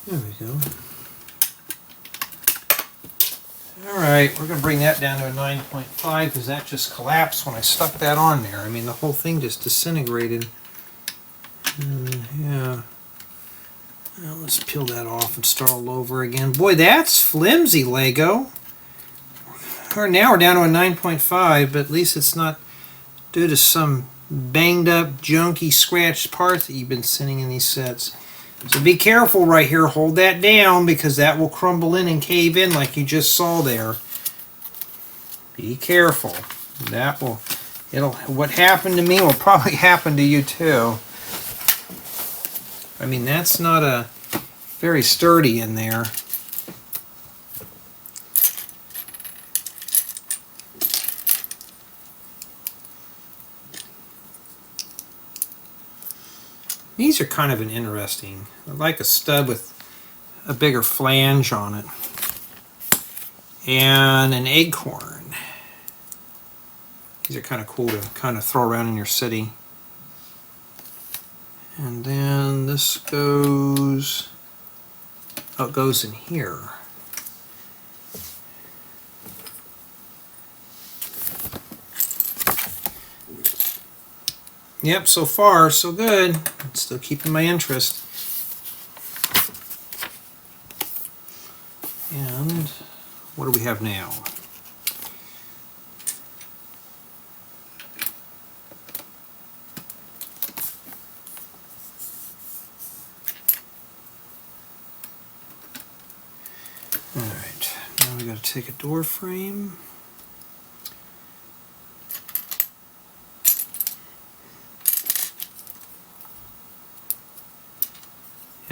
There we go. Alright, we're going to bring that down to a 9.5 because that just collapsed when I stuck that on there. I mean, the whole thing just disintegrated. Yeah. Well, let's peel that off and start all over again. Boy, that's flimsy, Lego. Now we're down to a 9.5, but at least it's not due to some banged up, junky, scratched parts that you've been sending in these sets. So be careful right here. Hold that down because that will crumble in and cave in like you just saw there. Be careful. That will, what happened to me will probably happen to you too. I mean, that's not a very sturdy in there. These are kind of an interesting. I like a stud with a bigger flange on it. And an acorn. These are kind of cool to kind of throw around in your city. And then this goes, oh, it goes in here. Yep, so far so good. It's still keeping my interest. And what do we have now? Alright, now we got to take a door frame.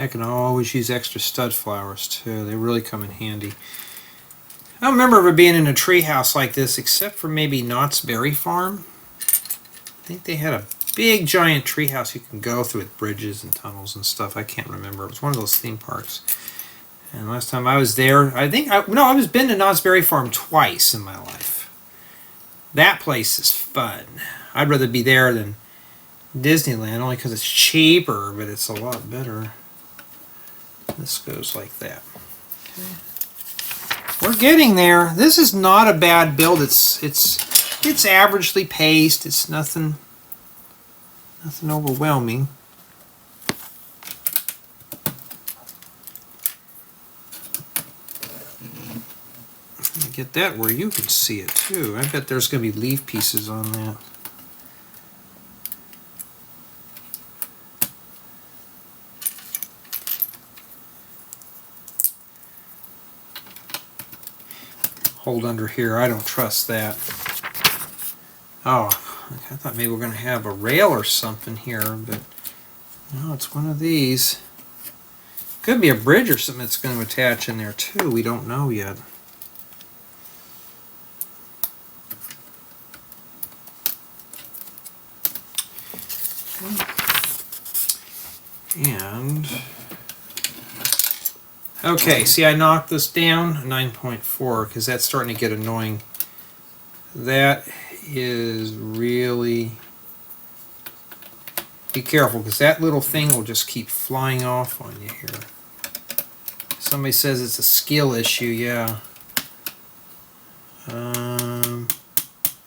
I can always use extra stud flowers too. They really come in handy. I don't remember ever being in a tree house like this, except for maybe Knott's Berry Farm. I think they had a big giant tree house you can go through with bridges and tunnels and stuff. I can't remember. It was one of those theme parks. And last time I was there, I was been to Knott's Berry Farm twice in my life. That place is fun. I'd rather be there than Disneyland, only because it's cheaper, but it's a lot better. This goes like that. Okay. We're getting there. This is not a bad build. It's averagely paced. It's nothing overwhelming. Get that where you can see it too. I bet there's going to be leaf pieces on that. Hold under here. I don't trust that. Oh, I thought maybe we're going to have a rail or something here, but no, it's one of these. Could be a bridge or something that's going to attach in there too. We don't know yet. And okay, see, I knocked this down 9.4 because that's starting to get annoying. That is really, be careful because that little thing will just keep flying off on you here. Somebody says it's a skill issue. Yeah.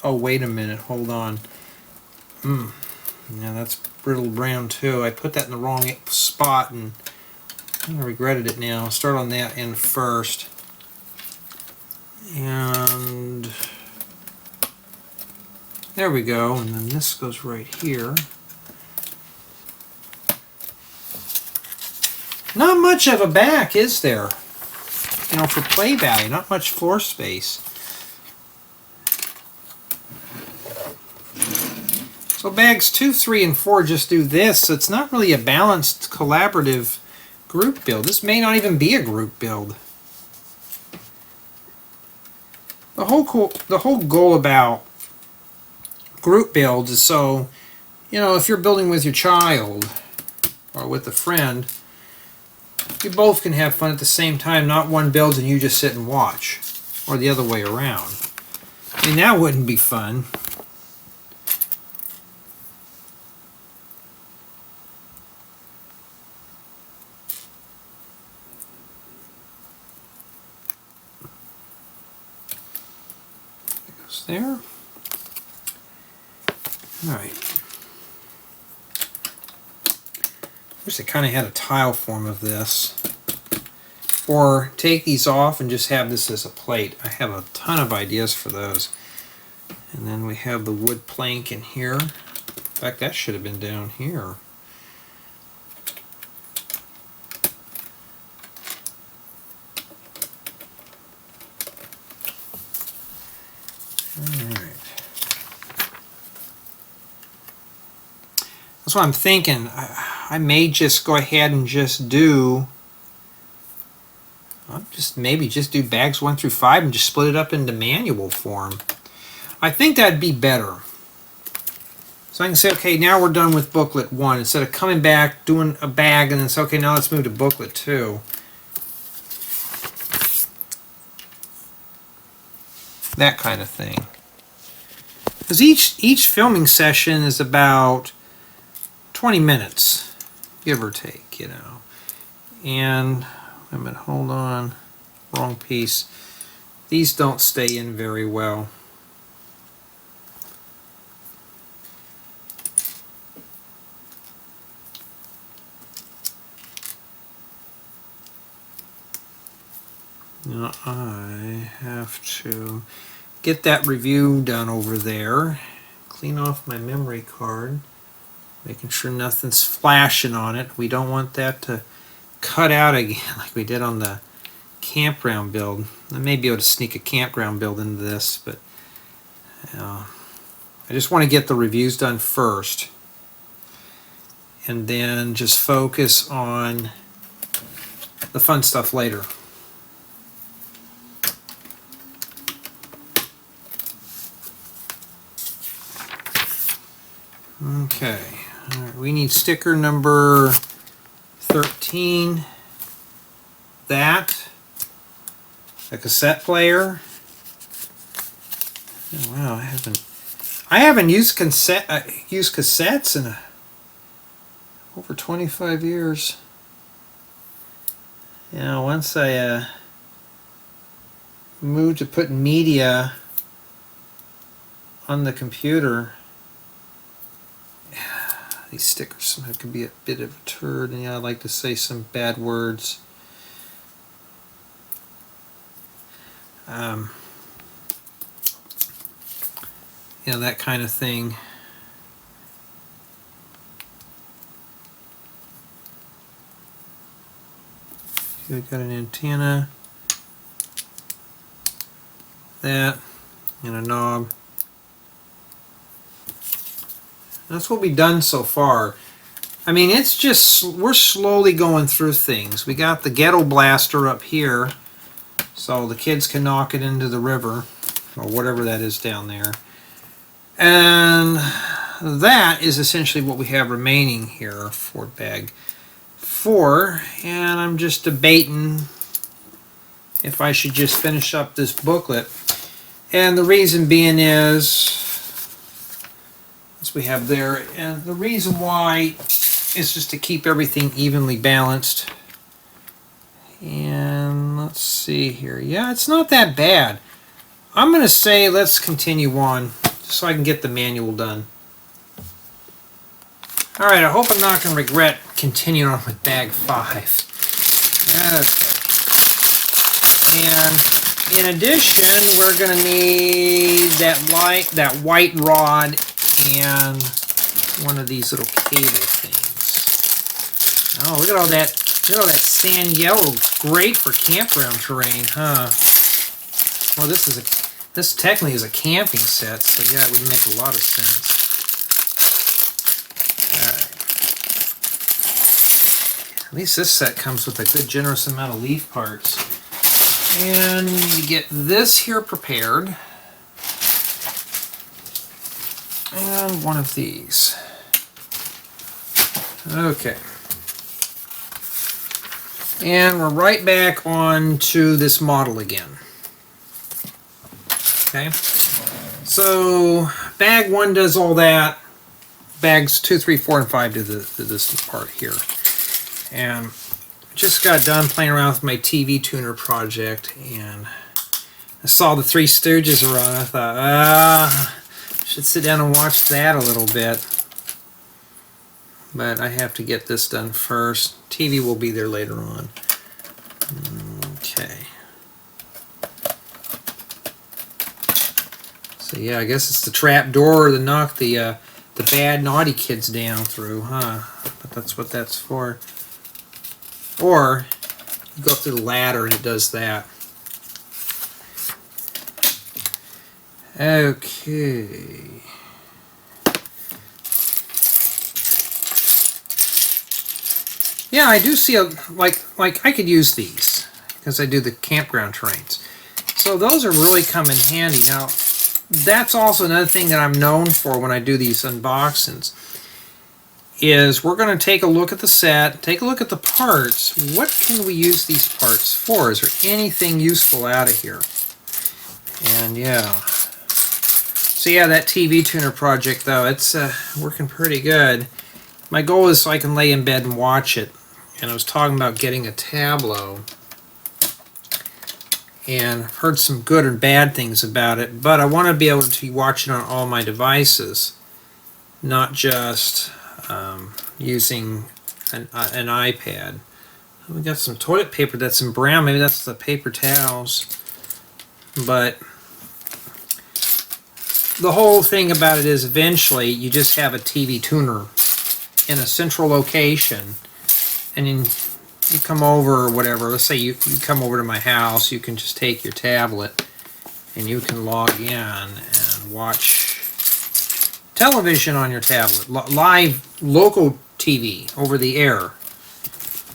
Oh, wait a minute. Hold on. Yeah, that's brittle brown too. I put that in the wrong spot and I regretted it now. I'll start on that end first. And there we go. And then this goes right here. Not much of a back, is there? You know, for play value, not much floor space. So bags 2, 3, and 4 just do this. So it's not really a balanced collaborative group build. This may not even be a group build. The whole goal about group builds is so, you know, if you're building with your child or with a friend, you both can have fun at the same time. Not one builds and you just sit and watch, or the other way around. I mean, that wouldn't be fun. There. Alright. Wish they kind of had a tile form of this. Or take these off and just have this as a plate. I have a ton of ideas for those. And then we have the wood plank in here. In fact, that should have been down here. That's what I'm thinking. I may just go ahead and just do, maybe just do bags 1 through 5 and just split it up into manual form. I think that'd be better. So I can say, okay, now we're done with booklet 1 instead of coming back, doing a bag, and then say, okay, now let's move to booklet 2. That kind of thing. Because each filming session is about 20 minutes, give or take, you know. And, wait a minute, hold on, wrong piece. These don't stay in very well. Now I have to get that review done over there, clean off my memory card. Making sure nothing's flashing on it. We don't want that to cut out again like we did on the campground build. I may be able to sneak a campground build into this, but I just want to get the reviews done first. And then just focus on the fun stuff later. Okay, all right, we need sticker number 13. That, a cassette player. Oh, wow, I haven't used cassettes in over 25 years. You know, once I moved to putting media on the computer, these stickers sometimes can be a bit of a turd, and yeah, I like to say some bad words. You know, that kind of thing. We've got an antenna, that, and a knob. That's what we've done so far. I mean, it's just, we're slowly going through things. We got the ghetto blaster up here, so the kids can knock it into the river, or whatever that is down there. And that is essentially what we have remaining here for bag 4. And I'm just debating if I should just finish up this booklet. And the reason being is, as we have there, and the reason why is just to keep everything evenly balanced. And let's see here. Yeah, it's not that bad. I'm going to say let's continue on so I can get the manual done. Alright, I hope I'm not going to regret continuing on with bag 5. Okay. And in addition, we're going to need that white rod and one of these little cable things. Oh, look at all that sand yellow. Great for campground terrain, huh? Well, this technically is a camping set, so yeah, it would make a lot of sense. Alright. At least this set comes with a good generous amount of leaf parts. And you get this here prepared. And one of these. Okay. And we're right back on to this model again. Okay, so bag 1 does all that. Bags 2, 3, 4, and 5 do this part here. And just got done playing around with my TV tuner project, and I saw the Three Stooges were on. I thought, I should sit down and watch that a little bit. But I have to get this done first. TV will be there later on. Okay. So yeah, I guess it's the trap door to knock the bad naughty kids down through, huh? But that's what that's for. Or you go through the ladder and it does that. Okay. Yeah, I do see like I could use these because I do the campground terrains. So those are really come in handy. Now, that's also another thing that I'm known for when I do these unboxings, is we're going to take a look at the set, take a look at the parts. What can we use these parts for? Is there anything useful out of here? And yeah. So yeah, that TV tuner project though, it's working pretty good. My goal is so I can lay in bed and watch it. And I was talking about getting a Tableau. And I've heard some good and bad things about it, but I want to be able to watch it on all my devices, not just using an iPad. We got some toilet paper that's in brown. Maybe that's the paper towels. But the whole thing about it is eventually you just have a TV tuner in a central location, and then you come over or whatever. Let's say you come over to my house, you can just take your tablet and you can log in and watch television on your tablet, live local TV over the air.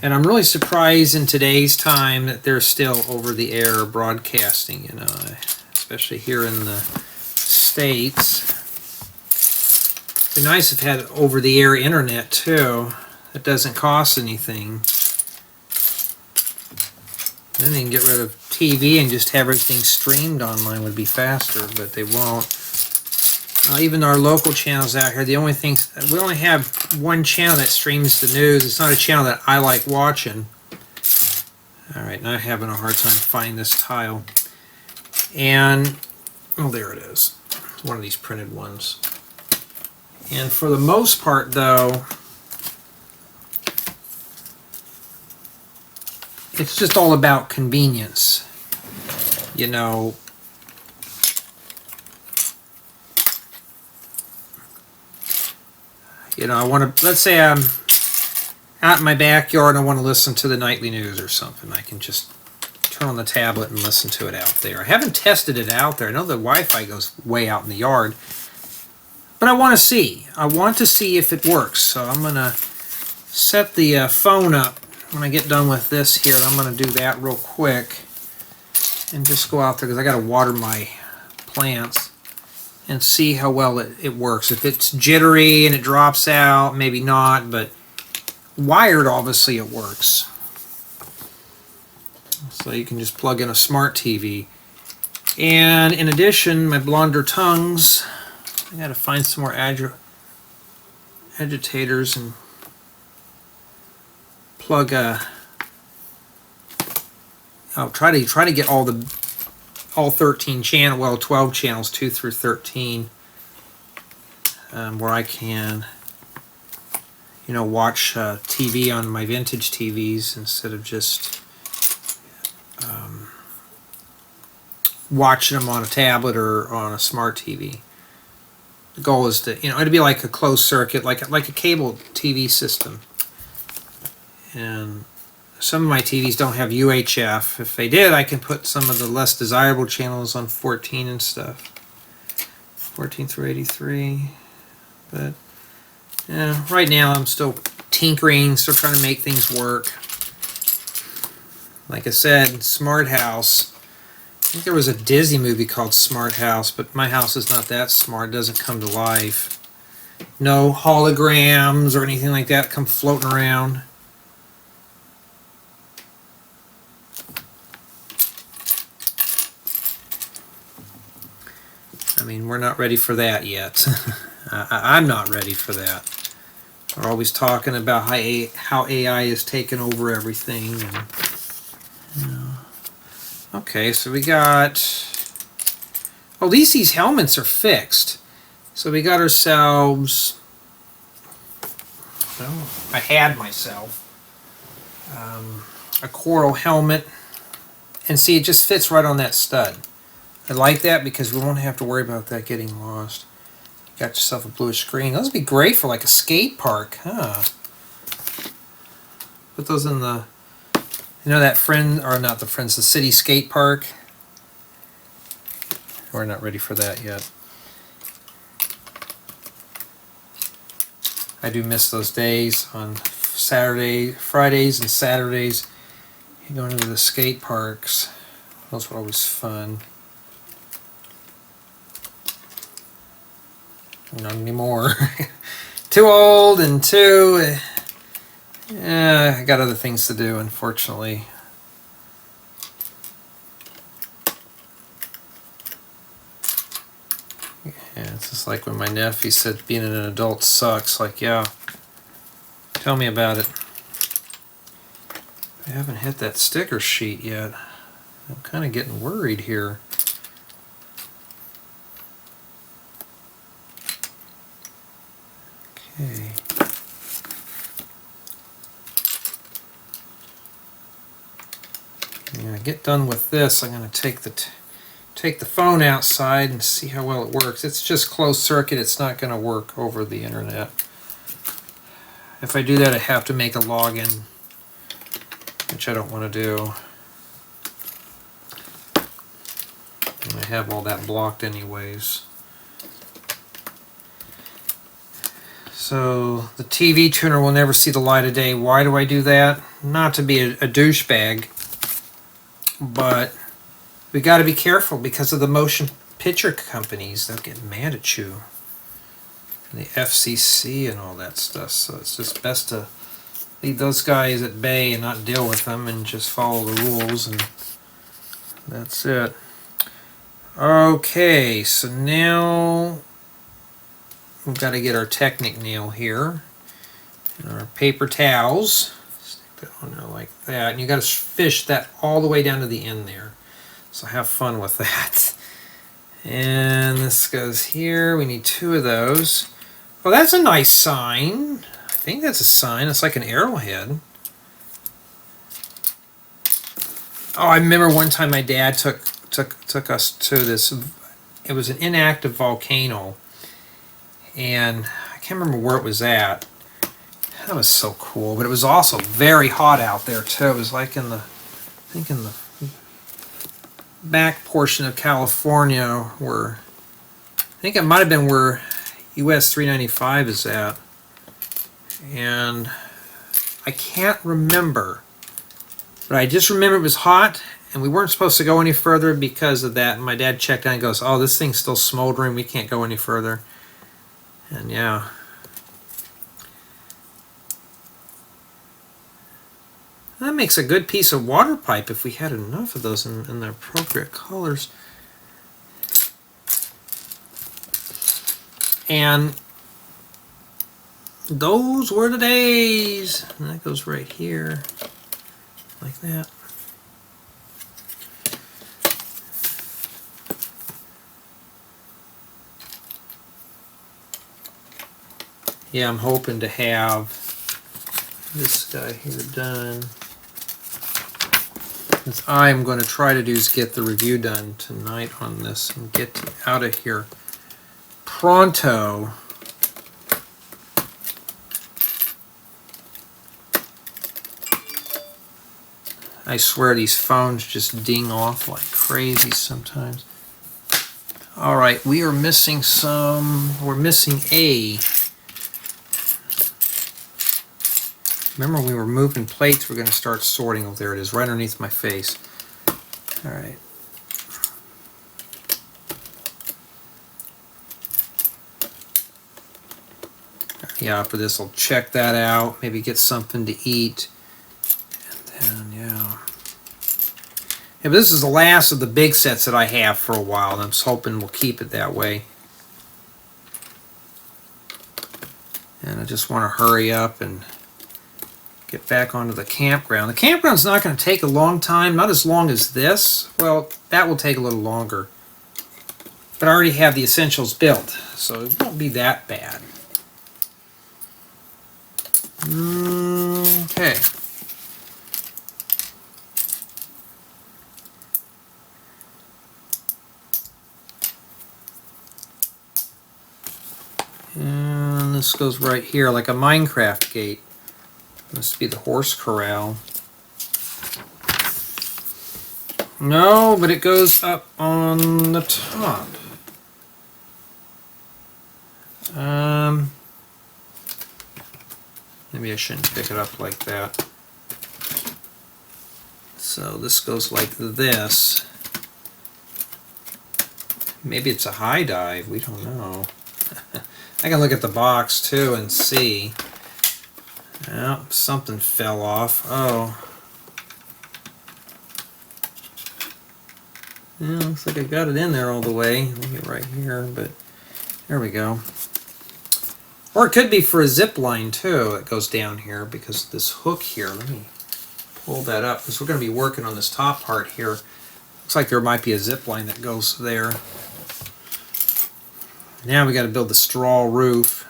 And I'm really surprised in today's time that they're still over the air broadcasting, you know, especially here in the States. It'd be nice if it had over-the-air internet too. It doesn't cost anything. Then they can get rid of TV and just have everything streamed online. Would be faster, but they won't. Even our local channels out here, the only thing, we only have one channel that streams the news. It's not a channel that I like watching. Alright, now I'm having a hard time finding this tile. And, oh, there it is. It's one of these printed ones. And for the most part, though, it's just all about convenience. You know, I want to, let's say I'm out in my backyard and I want to listen to the nightly news or something. I can just turn on the tablet and listen to it out there. I haven't tested it out there. I know the Wi-Fi goes way out in the yard. But I want to see. I want to see if it works. So I'm going to set the phone up when I get done with this here. I'm going to do that real quick. And just go out there because I got to water my plants. And see how well it works. If it's jittery and it drops out, maybe not, but wired, obviously it works. So you can just plug in a smart TV. And in addition, my blonder tongues, I gotta find some more agitators and plug I'll try to get all 13 channel, well 12 channels, 2 through 13, where I can, watch TV on my vintage TVs instead of just watching them on a tablet or on a smart TV. The goal is to, it'd be like a closed circuit, like a cable TV system. And some of my TVs don't have UHF. If they did, I can put some of the less desirable channels on 14 and stuff. 14 through 83. But yeah, right now I'm still tinkering, still trying to make things work. Like I said, Smart House. I think there was a Disney movie called Smart House, but my house is not that smart. It doesn't come to life. No holograms or anything like that come floating around. I mean, we're not ready for that yet. I'm not ready for that. We're always talking about how AI is taking over everything. And, okay, so we got... Well, at least these helmets are fixed. So we got ourselves... Well, I had myself a coral helmet. And see, it just fits right on that stud. I like that because we won't have to worry about that getting lost. You got yourself a bluish screen. Those would be great for like a skate park, huh? Put those in the, that friend, or not the Friends, the city skate park. We're not ready for that yet. I do miss those days on Fridays and Saturdays. Going to the skate parks. Those were always fun. Not anymore. Too old and too... I got other things to do, unfortunately. Yeah, it's just like when my nephew said being an adult sucks. Like, yeah, tell me about it. I haven't hit that sticker sheet yet. I'm kind of getting worried here. Okay. When I get done with this, I'm going to take the phone outside and see how well it works. It's just closed circuit. It's not going to work over the internet. If I do that, I have to make a login, which I don't want to do. And I have all that blocked anyways. So the TV tuner will never see the light of day. Why do I do that? Not to be a douchebag, but we got to be careful because of the motion picture companies. They'll get mad at you. and the FCC and all that stuff. So it's just best to leave those guys at bay and not deal with them and just follow the rules, and that's it. Okay, so now we've got to get our Technic nail here and our paper towels. Stick that on there like that, and you got to fish that all the way down to the end there. So have fun with that. And this goes here. We need 2 of those. Oh, that's a nice sign. I think that's a sign. It's like an arrowhead. Oh, I remember one time my dad took us to this. It was an inactive volcano, and I can't remember where it was at. That was so cool, but it was also very hot out there too. It was like in the, I think in the back portion of California, where I think it might have been where US 395 is at, and I can't remember, but I just remember it was hot. And we weren't supposed to go any further because of that. And my dad checked out and goes, oh, this thing's still smoldering. We can't go any further. And yeah. That makes a good piece of water pipe if we had enough of those in the appropriate colors. And those were the days. And that goes right here. Like that. Yeah, I'm hoping to have this guy here done. What I'm going to try to do is get the review done tonight on this and get out of here pronto. I swear these phones just ding off like crazy sometimes. Alright, we are missing we're missing A. Remember when we were moving plates, we're going to start sorting. Oh, there it is, right underneath my face. All right. Yeah, after this, I'll check that out. Maybe get something to eat. And then, yeah. Yeah, but this is the last of the big sets that I have for a while, and I'm just hoping we'll keep it that way. And I just want to hurry up and get back onto the campground. The campground's not going to take a long time, not as long as this. Well, that will take a little longer. But I already have the essentials built, so it won't be that bad. Okay. And this goes right here like a Minecraft gate. Must be the horse corral. No, but it goes up on the top. Maybe I shouldn't pick it up like that. So this goes like this. Maybe it's a high dive, we don't know. I can look at the box too and see. Oh, something fell off. Oh. Yeah, looks like I got it in there all the way. Maybe right here, but there we go. Or it could be for a zip line too that goes down here, because this hook here, let me pull that up, because we're going to be working on this top part here. Looks like there might be a zip line that goes there. Now we got to build the straw roof.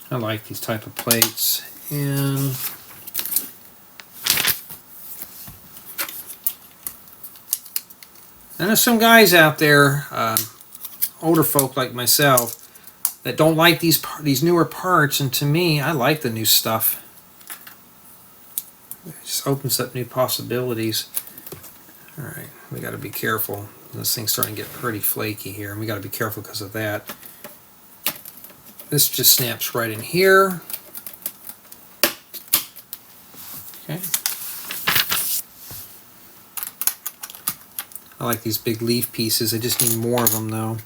I like these type of plates. And there's some guys out there, older folk like myself, that don't like these newer parts, and to me, I like the new stuff. It just opens up new possibilities. Alright, we got got to be careful. This thing's starting to get pretty flaky here, and we got to be careful because of that. This just snaps right in here. Okay. I like these big leaf pieces. I just need more of them though.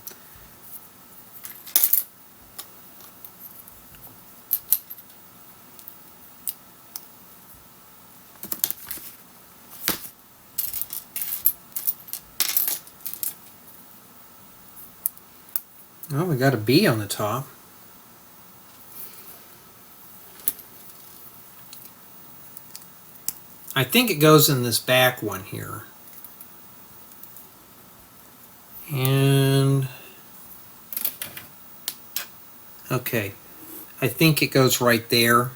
Oh, we got a bee on the top. I think it goes in this back one here. And okay, I think it goes right there.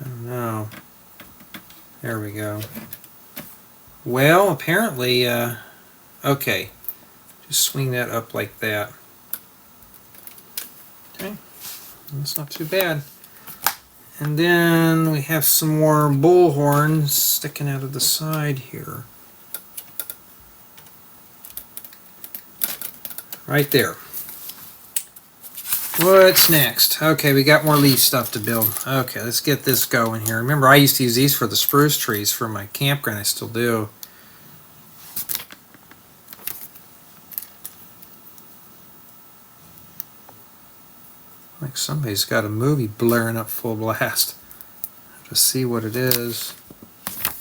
I don't know. There we go. Well, apparently, okay, just swing that up like that. Okay, that's not too bad. And then we have some more bull horns sticking out of the side here. Right there. What's next? Okay, we got more leaf stuff to build. Okay, let's get this going here. Remember, I used to use these for the spruce trees for my campground. I still do. Like somebody's got a movie blaring up full blast. Have to see what it is. I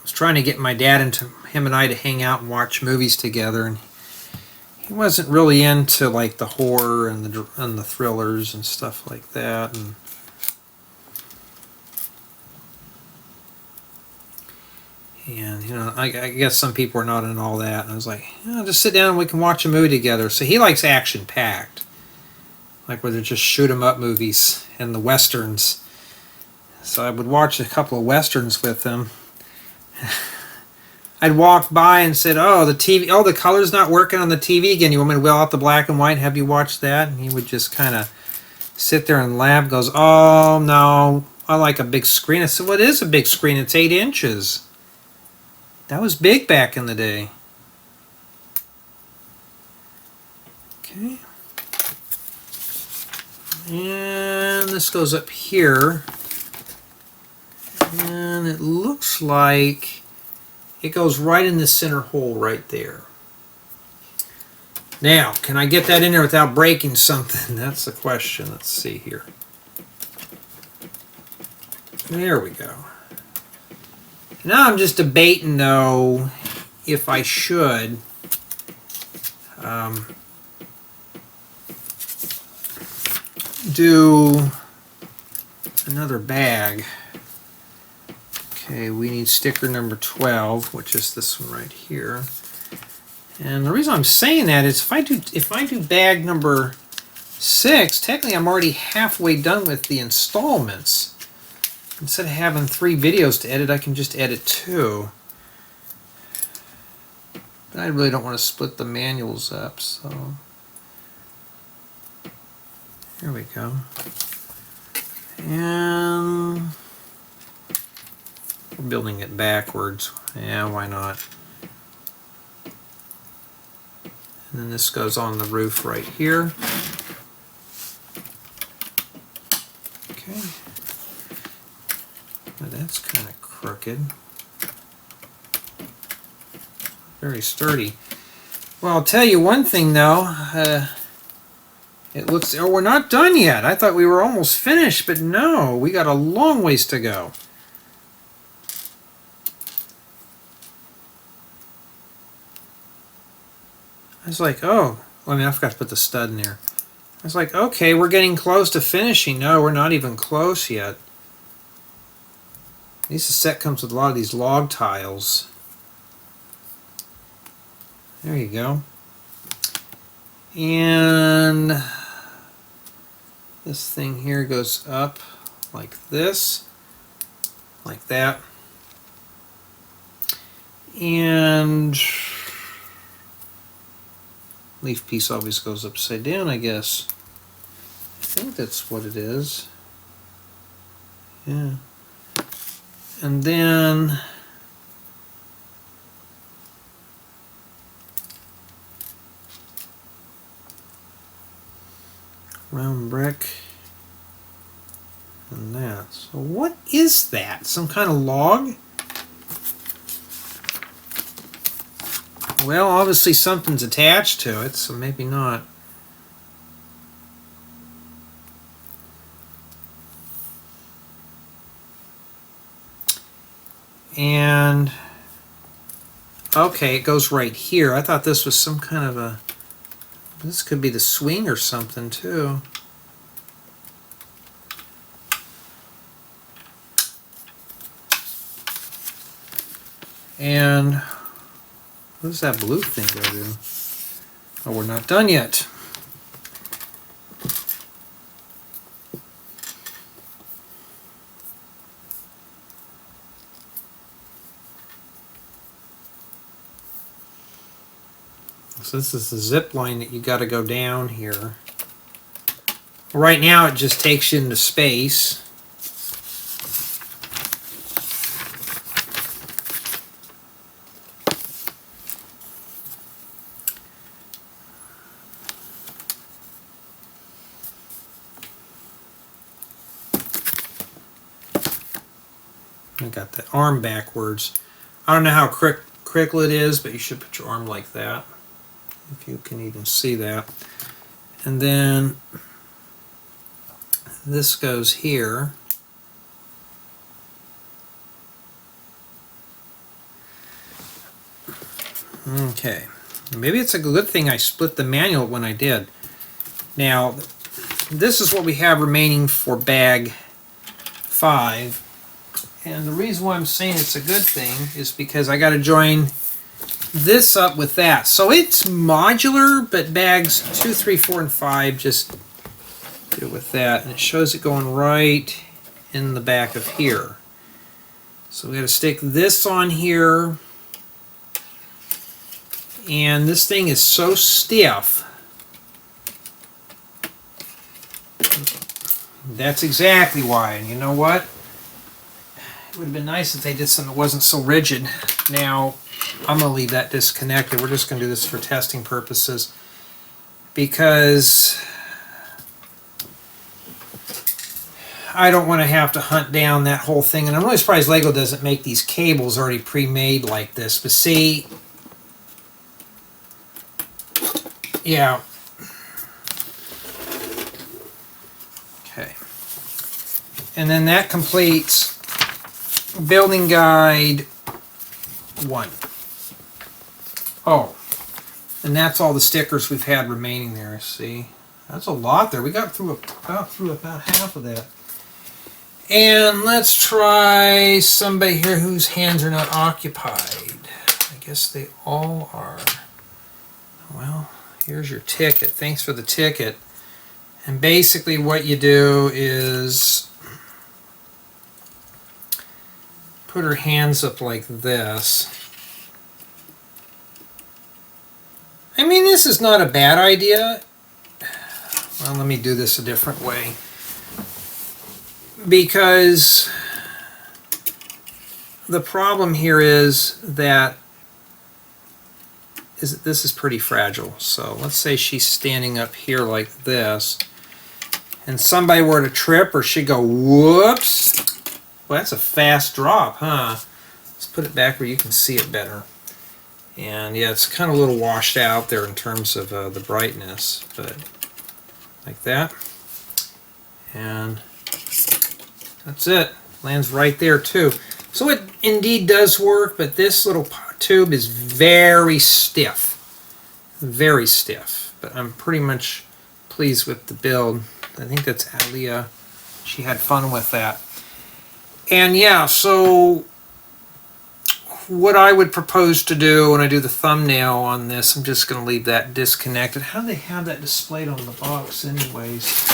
was trying to get my dad into him and I to hang out and watch movies together, and he wasn't really into like the horror and the thrillers and stuff like that. And you know, I guess some people are not into all that. And I was like, oh, just sit down and we can watch a movie together. So he likes action-packed. Like where they're just shoot 'em up movies and the westerns. So I would watch a couple of westerns with him. I'd walk by and said, "Oh, the TV, oh, the color's not working on the TV again. You want me to wheel out the black and white and have you watch that?" And he would just kind of sit there and laugh. Goes, "Oh no, I like a big screen." I said, "What is a big screen? It's 8 inches. That was big back in the day." Okay. And this goes up here, and it looks like it goes right in the center hole right there. Now, can I get that in there without breaking something? That's the question. Let's see here. There we go. Now I'm just debating though if I should do another bag. Okay, we need sticker number 12, which is this one right here. And the reason I'm saying that is if I do bag number 6, technically I'm already halfway done with the installments. Instead of having 3 videos to edit, I can just edit 2. But I really don't want to split the manuals up, so here we go. And we're building it backwards. Yeah, why not? And then this goes on the roof right here. Okay. Now that's kind of crooked. Very sturdy. Well, I'll tell you one thing though. It looks, oh, we're not done yet. I thought we were almost finished, but no, we got a long ways to go. I was like, oh, I mean, I forgot to put the stud in there. I was like, okay, we're getting close to finishing. No, we're not even close yet. This set comes with a lot of these log tiles. There you go. And this thing here goes up like this, like that. And leaf piece always goes upside down, I guess. I think that's what it is. Yeah. And then round brick and that. So what is that? Some kind of log? Well, obviously something's attached to it, so maybe not. And okay, it goes right here. I thought this was some kind of a, this could be the swing or something too. And what does that blue thing go to? Oh, we're not done yet. So this is the zip line that you got to go down here. Right now it just takes you into space. I got the arm backwards. I don't know how critical it is, but you should put your arm like that, if you can even see that. And then this goes here. Okay, maybe it's a good thing I split the manual when I did. Now, this is what we have remaining for bag 5. And the reason why I'm saying it's a good thing is because I got to join this up with that. So it's modular, but bags 2, 3, 4, and 5 just do it with that. And it shows it going right in the back of here. So we got to stick this on here. And this thing is so stiff. That's exactly why. And you know what? It would have been nice if they did something that wasn't so rigid. Now, I'm going to leave that disconnected. We're just going to do this for testing purposes. Because I don't want to have to hunt down that whole thing. And I'm really surprised Lego doesn't make these cables already pre-made like this. But see, yeah. Okay. And then that completes Building Guide 1. Oh, and that's all the stickers we've had remaining there. See, that's a lot there. We got through about half of that. And let's try somebody here whose hands are not occupied. I guess they all are. Well, here's your ticket. Thanks for the ticket. And basically what you do is put her hands up like this. I mean, this is not a bad idea. Well, let me do this a different way. Because the problem here is that this is pretty fragile. So let's say she's standing up here like this, and somebody were to trip, or she'd go, whoops. Well, that's a fast drop, huh? Let's put it back where you can see it better. And yeah, it's kind of a little washed out there in terms of the brightness, but like that. And that's it. Lands right there too. So it indeed does work, but this little tube is very stiff. Very stiff. But I'm pretty much pleased with the build. I think that's Aliya. She had fun with that. And yeah, so what I would propose to do when I do the thumbnail on this, I'm just going to leave that disconnected. How do they have that displayed on the box anyways?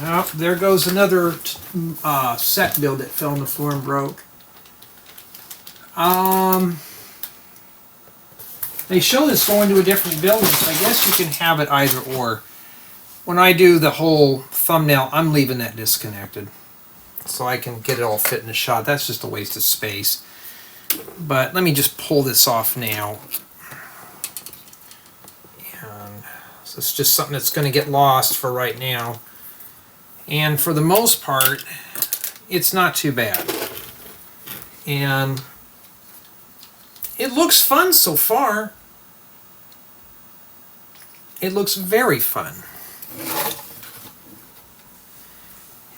Well, there goes another set build that fell on the floor and broke. They show this going to a different building, so I guess you can have it either or. When I do the whole thumbnail, I'm leaving that disconnected. so I can get it all fit in the shot. That's just a waste of space. But let me just pull this off now. And so it's just something that's going to get lost for right now. And for the most part, it's not too bad. And it looks fun so far. It looks very fun.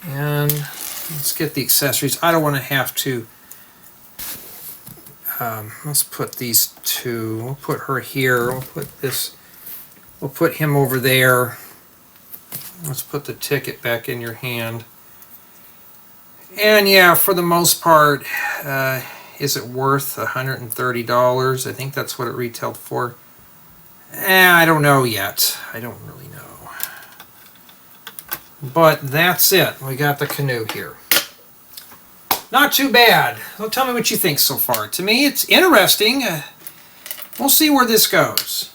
And let's get the accessories. I don't want to have to. Let's put these two. We'll put her here. We'll put this. We'll put him over there. Let's put the ticket back in your hand. And yeah, for the most part, is it worth $130? I think that's what it retailed for. I don't know yet. I don't really know. But that's it. We got the Canoe here. Not too bad. Well, tell me what you think so far. To me, it's interesting. We'll see where this goes.